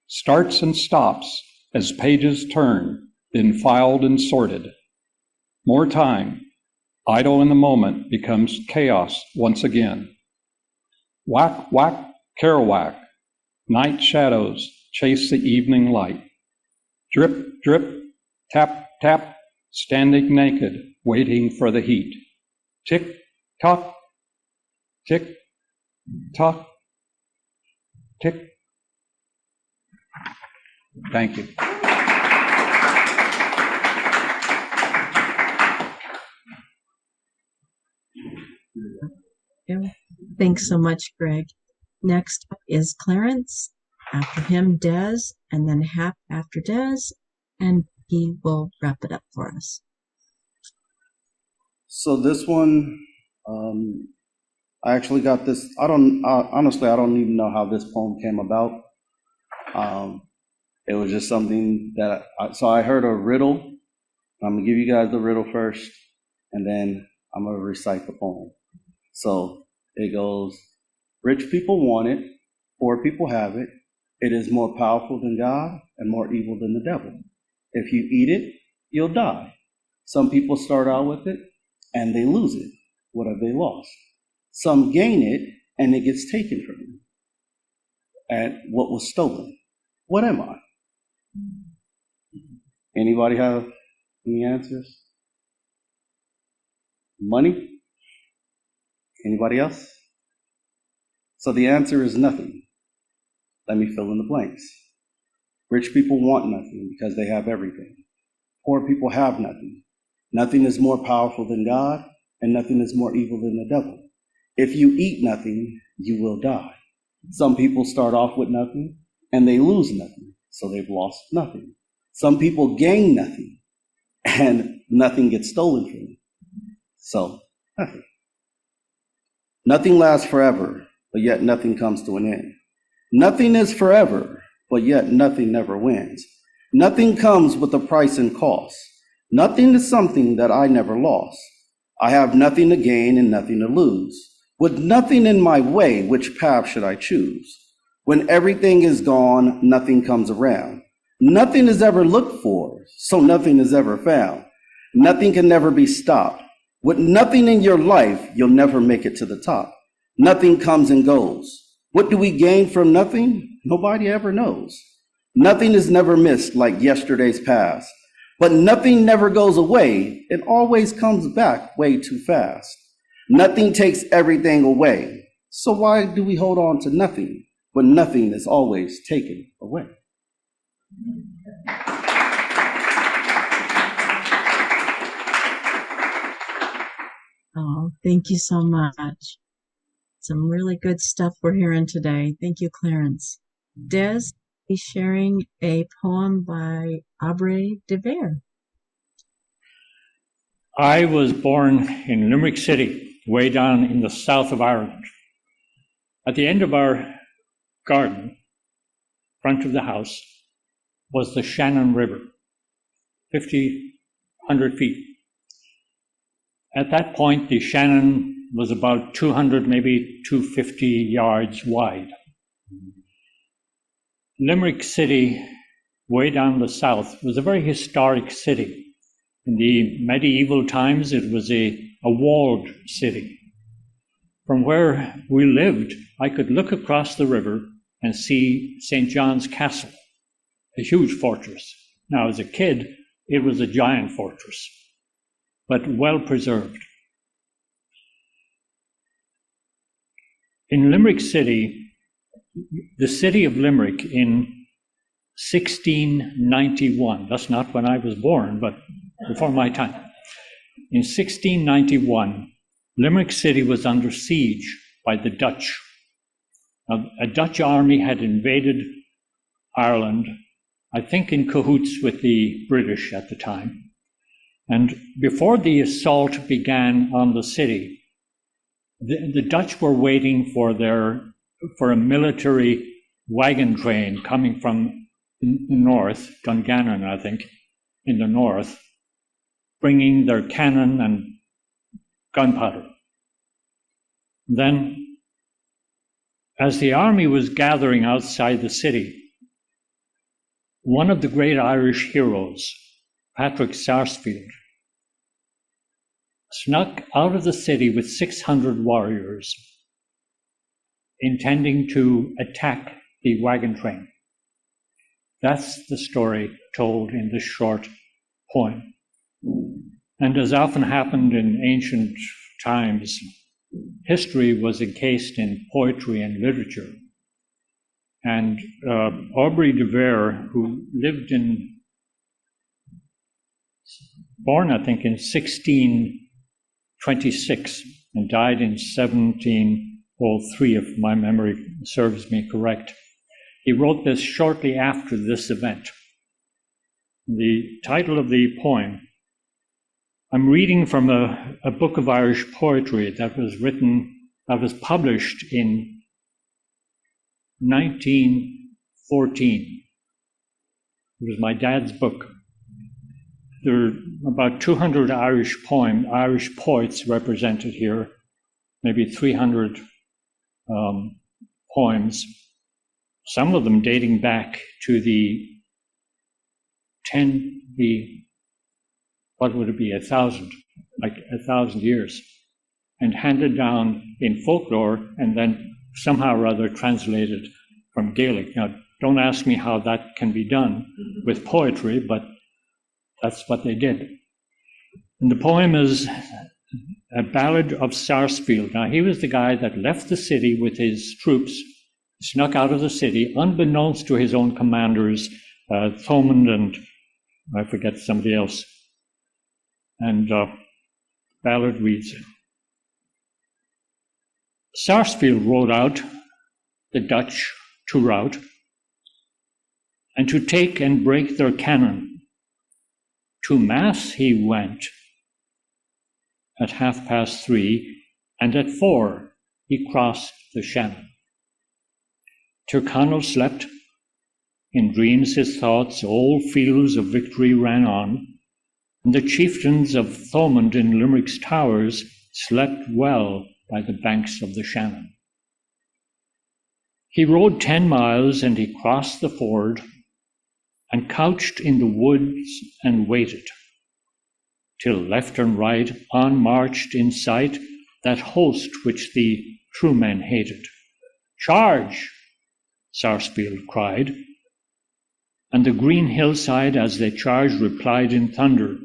Starts and stops as pages turn, then filed and sorted. More time, idle in the moment, becomes chaos once again. Whack, whack, Kerouac, night shadows chase the evening light. Drip, drip, tap, tap, standing naked, waiting for the heat. Tick, tock, tick, tock, tick. Thank you. Thanks so much, Greg. Next up is Clarence, after him Des, and then Hap after Des, and he will wrap it up for us. So this one, I actually got this, honestly, I don't even know how this poem came about. It was just something that, so I heard a riddle. I'm gonna give you guys the riddle first, and then I'm gonna recite the poem. So it goes, rich people want it, poor people have it. It is more powerful than God and more evil than the devil. If you eat it, you'll die. Some people start out with it and they lose it. What have they lost? Some gain it and it gets taken from them. And what was stolen? What am I? Anybody have any answers? Money? Anybody else? So the answer is nothing. Let me fill in the blanks. Rich people want nothing because they have everything. Poor people have nothing. Nothing is more powerful than God, and nothing is more evil than the devil. If you eat nothing, you will die. Some people start off with nothing, and they lose nothing, so they've lost nothing. Some people gain nothing, and nothing gets stolen from them. So, nothing. Nothing lasts forever, but yet nothing comes to an end. Nothing is forever, but yet nothing never wins. Nothing comes with a price and cost. Nothing is something that I never lost. I have nothing to gain and nothing to lose. With nothing in my way, which path should I choose? When everything is gone, nothing comes around. Nothing is ever looked for, so nothing is ever found. Nothing can never be stopped. With nothing in your life, you'll never make it to the top. Nothing comes and goes. What do we gain from nothing? Nobody ever knows. Nothing is never missed like yesterday's past, but nothing never goes away. It always comes back way too fast. Nothing takes everything away. So why do we hold on to nothing when nothing is always taken away? Oh, thank you so much. Some really good stuff we're hearing today. Thank you, Clarence. Des is sharing a poem by Aubrey de Vere. I was born in Limerick City, way down in the south of Ireland. At the end of our garden, front of the house, was the Shannon River, 100 feet. At that point, the Shannon was about 200, maybe 250 yards wide. Limerick City, way down the south, was a very historic city. In the medieval times, it was a walled city. From where we lived, I could look across the river and see St. John's Castle, a huge fortress. Now, as a kid, it was a giant fortress, but well preserved. In Limerick City, the city of Limerick in 1691, that's not when I was born, but before my time. In 1691, Limerick City was under siege by the Dutch. Now, a Dutch army had invaded Ireland, I think in cahoots with the British at the time. And before the assault began on the city, the Dutch were waiting for a military wagon train coming from the north, Dungannon, I think, in the north, bringing their cannon and gunpowder. Then, as the army was gathering outside the city, one of the great Irish heroes, Patrick Sarsfield, snuck out of the city with 600 warriors, intending to attack the wagon train. That's the story told in this short poem. And as often happened in ancient times, history was encased in poetry and literature. And Aubrey de Vere, who born I think in 1626 and died in 1703, if my memory serves me correct, he wrote this shortly after this event. The title of the poem, I'm reading from a book of Irish poetry that was published in 1914. It was my dad's book. There are about 200 Irish poets represented here, maybe 300 poems, some of them dating back to what would it be, 1,000 years, and handed down in folklore and then somehow or other translated from Gaelic. Now, don't ask me how that can be done with poetry, but that's what they did. And the poem is a ballad of Sarsfield. Now, he was the guy that left the city with his troops, snuck out of the city, unbeknownst to his own commanders, Thomond and I forget somebody else. And ballad reads, Sarsfield rode out the Dutch to rout, and to take and break their cannon. To mass he went at 3:30, and at 4 he crossed the Shannon. Tyrconnell slept, in dreams his thoughts old fields of victory ran on, and the chieftains of Thomond in Limerick's towers slept well by the banks of the Shannon. He rode 10 miles, and he crossed the ford, and couched in the woods and waited, till left and right on marched in sight that host which the true men hated. Charge! Sarsfield cried. And the green hillside as they charged replied in thunder.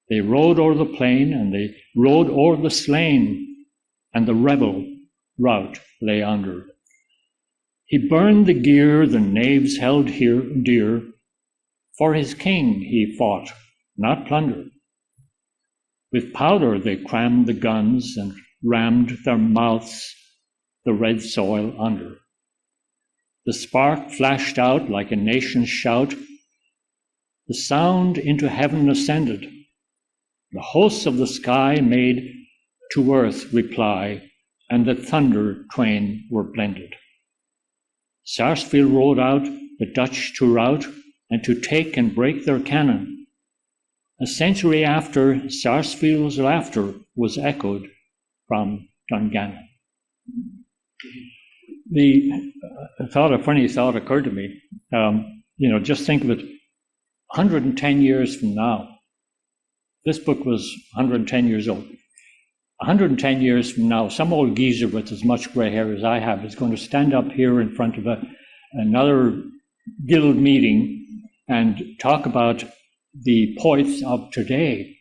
They rode o'er the plain, and they rode o'er the slain, and the rebel rout lay under. He burned the gear the knaves held here dear. For his king he fought, not plunder. With powder they crammed the guns and rammed their mouths the red soil under. The spark flashed out like a nation's shout. The sound into heaven ascended. The hosts of the sky made to earth reply, and the thunder twain were blended. Sarsfield rode out the Dutch to rout and to take and break their cannon. A century after, Sarsfield's laughter was echoed from Dungannon. A funny thought occurred to me. Just think of it, 110 years from now. This book was 110 years old. 110 years from now, some old geezer with as much gray hair as I have is going to stand up here in front of another guild meeting and talk about the poets of today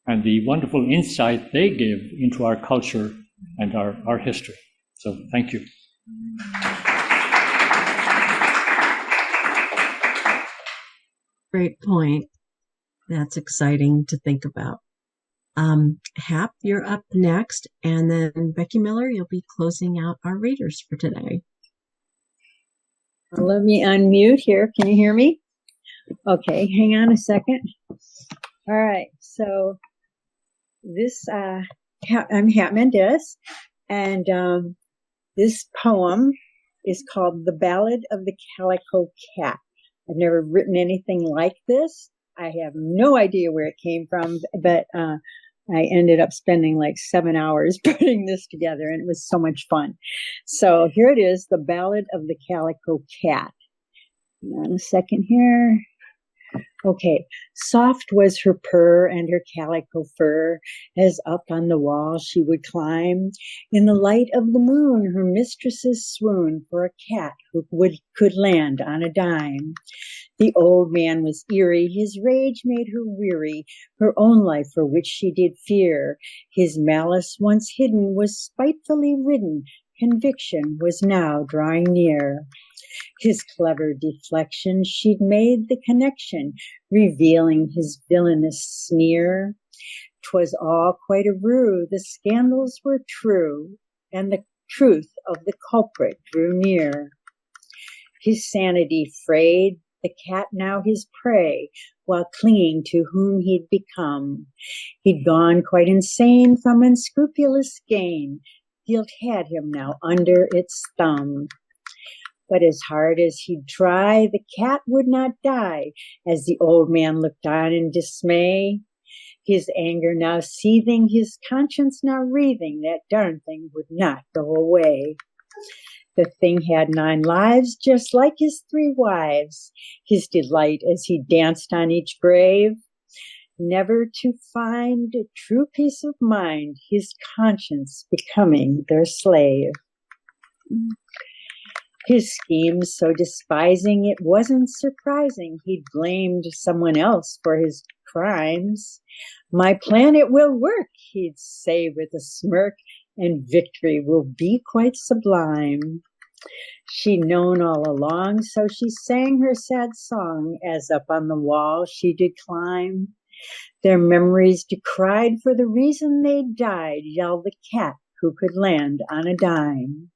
and the wonderful insight they give into our culture and our history. So thank you. Great point. That's exciting to think about. Hap, you're up next, and then Becky Miller, you'll be closing out our readers for today. Let me unmute here. Can you hear me? Okay, hang on a second. All right, so this, I'm Hap Mendez, and this poem is called The Ballad of the Calico Cat. I've never written anything like this. I have no idea where it came from, but I ended up spending like 7 hours putting this together, and it was so much fun. So here it is, The Ballad of the Calico Cat. Hang on a second here. Okay. Soft was her purr and her calico fur, as up on the wall she would climb. In the light of the moon, her mistresses swoon for a cat who could land on a dime. The old man was eerie, his rage made her weary, her own life for which she did fear. His malice once hidden was spitefully ridden, conviction was now drawing near. His clever deflection, she'd made the connection, revealing his villainous sneer. 'Twas all quite a ruse, the scandals were true, and the truth of the culprit drew near. His sanity frayed, the cat now his prey, while clinging to whom he'd become. He'd gone quite insane from unscrupulous gain. Guilt had him now under its thumb. But as hard as he'd try, the cat would not die, as the old man looked on in dismay. His anger now seething, his conscience now wreathing, that darn thing would not go away. The thing had 9 lives, just like his 3 wives, his delight as he danced on each grave, never to find a true peace of mind, his conscience becoming their slave. His schemes so despising, it wasn't surprising he'd blamed someone else for his crimes. My plan, it will work, he'd say with a smirk, and victory will be quite sublime. She'd known all along, so she sang her sad song, as up on the wall she did climb. Their memories decried for the reason they died, yelled the cat who could land on a dime.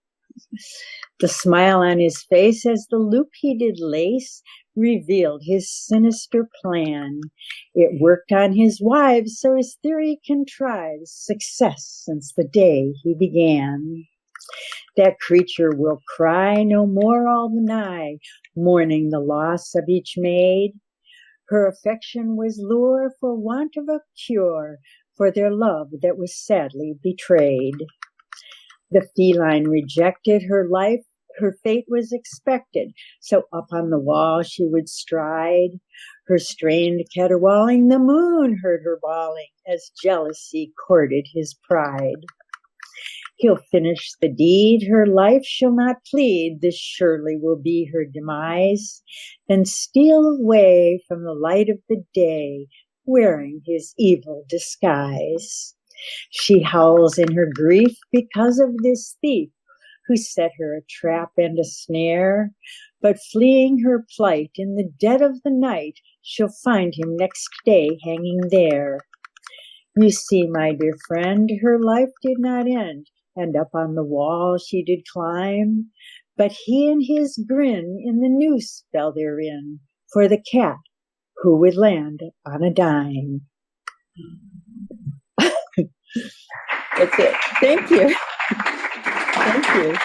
The smile on his face as the loop he did lace revealed his sinister plan. It worked on his wives, so his theory contrives success since the day he began. That creature will cry no more all the night, mourning the loss of each maid. Her affection was lure for want of a cure, for their love that was sadly betrayed. The feline rejected her life, her fate was expected, so up on the wall she would stride. Her strained caterwauling, the moon heard her bawling, as jealousy courted his pride. He'll finish the deed, her life shall not plead, this surely will be her demise, then steal away from the light of the day, wearing his evil disguise. She howls in her grief because of this thief, who set her a trap and a snare, but fleeing her plight in the dead of the night, she'll find him next day hanging there. You see, my dear friend, her life did not end, and up on the wall she did climb, but he and his grin in the noose fell therein, for the cat who would land on a dime. That's it. Thank you. Thank you.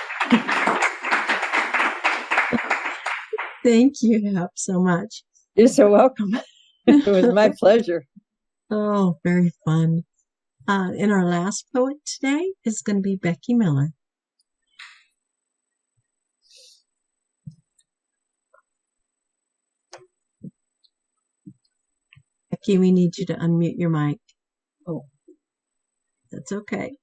Thank you, Hap, so much. You're so welcome. It was my pleasure. Oh, very fun. And our last poet today is going to be Becky Miller. Becky, we need you to unmute your mic. Oh, that's okay.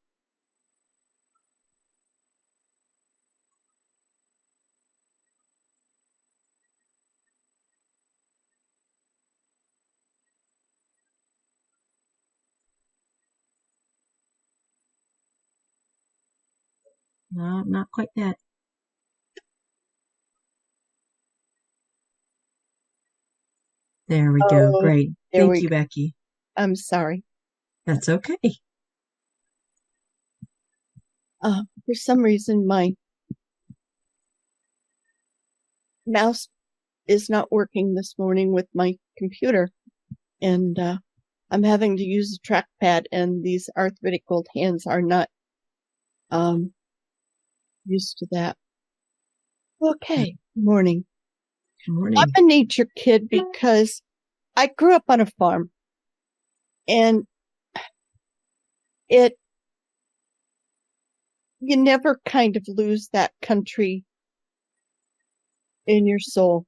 No, not quite yet. There we go. Oh, Great. there Thank we you, go. Becky. I'm sorry. That's okay. For some reason, my mouse is not working this morning with my computer, and I'm having to use a trackpad, and these arthritic old hands are not used to that. Okay, morning. Good morning. I'm a nature kid because I grew up on a farm, and you never kind of lose that country in your soul.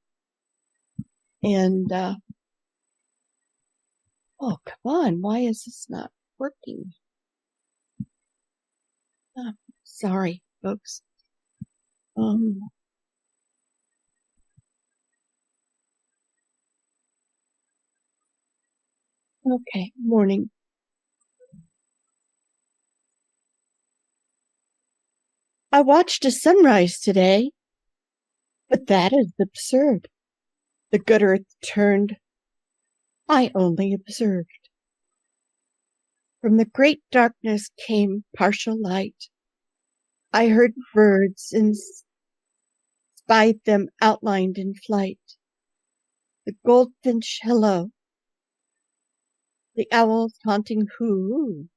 And oh, come on, why is this not working? Oh, sorry, folks. Okay, morning. I watched a sunrise today, but that is absurd. The good earth turned. I only observed. From the great darkness came partial light. I heard birds and spied them outlined in flight. The goldfinch hello, the owl taunting hoo,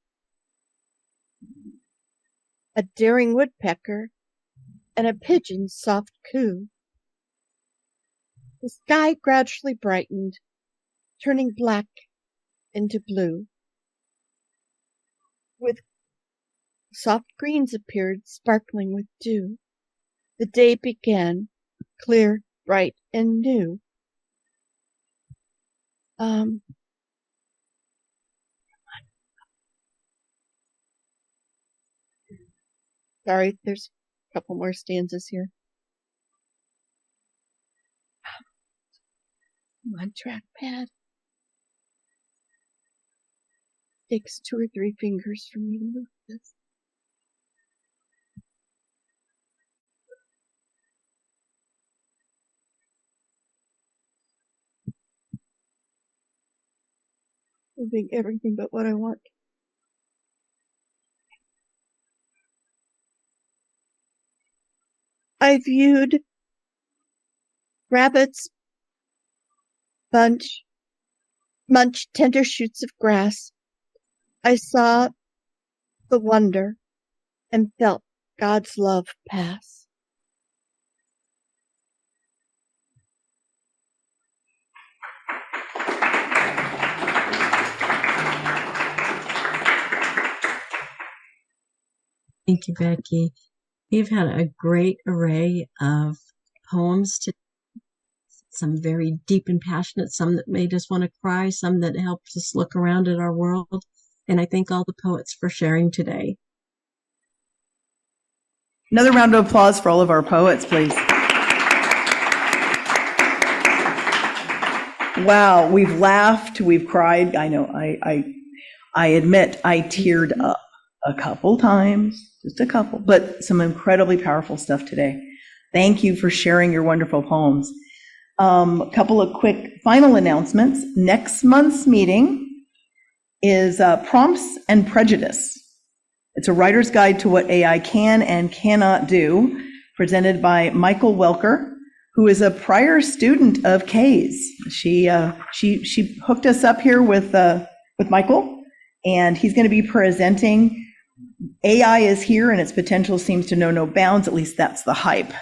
a daring woodpecker, and a pigeon's soft coo. The sky gradually brightened, turning black into blue. With soft greens appeared, sparkling with dew. The day began, clear, bright, and new. Sorry, there's a couple more stanzas here. Come on, trackpad. Takes 2 or 3 fingers for me to move this. Moving everything but what I want. I viewed rabbits munch tender shoots of grass. I saw the wonder and felt God's love pass. Thank you, Becky. We've had a great array of poems today. Some very deep and passionate, some that made us want to cry, some that helped us look around at our world. And I thank all the poets for sharing today. Another round of applause for all of our poets, please. Wow, we've laughed, we've cried. I know, I admit I teared up a couple times, just a couple, but some incredibly powerful stuff today. Thank you for sharing your wonderful poems. A couple of quick final announcements. Next month's meeting is Prompts and Prejudice. It's a writer's guide to what AI can and cannot do, presented by Michael Welker, who is a prior student of Kay's. She hooked us up here with Michael, and he's going to be presenting AI is Here and its potential seems to know no bounds, at least that's the hype.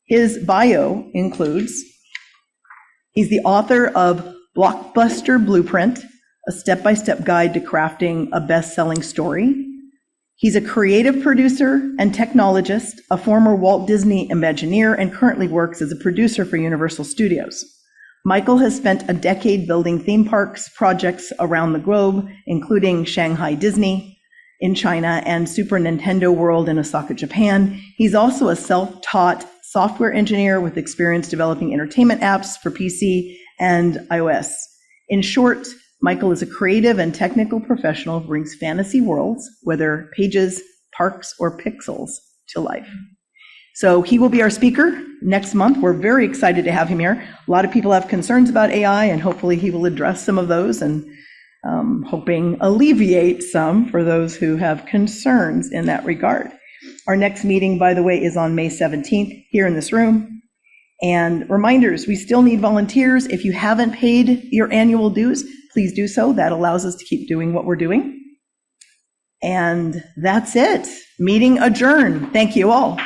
His bio includes, he's the author of Blockbuster Blueprint, a step-by-step guide to crafting a best-selling story. He's a creative producer and technologist, a former Walt Disney Imagineer, and currently works as a producer for Universal Studios. Michael has spent a decade building theme parks projects around the globe, including Shanghai Disney in China and Super Nintendo World in Osaka, Japan. He's also a self-taught software engineer with experience developing entertainment apps for PC and iOS. In short, Michael is a creative and technical professional who brings fantasy worlds, whether pages, parks, or pixels, to life. So he will be our speaker next month. We're very excited to have him here. A lot of people have concerns about AI, and hopefully he will address some of those and hoping alleviate some for those who have concerns in that regard. Our next meeting, by the way, is on May 17th here in this room. And reminders, we still need volunteers. If you haven't paid your annual dues, please do so. That allows us to keep doing what we're doing. And that's it. Meeting adjourned. Thank you all.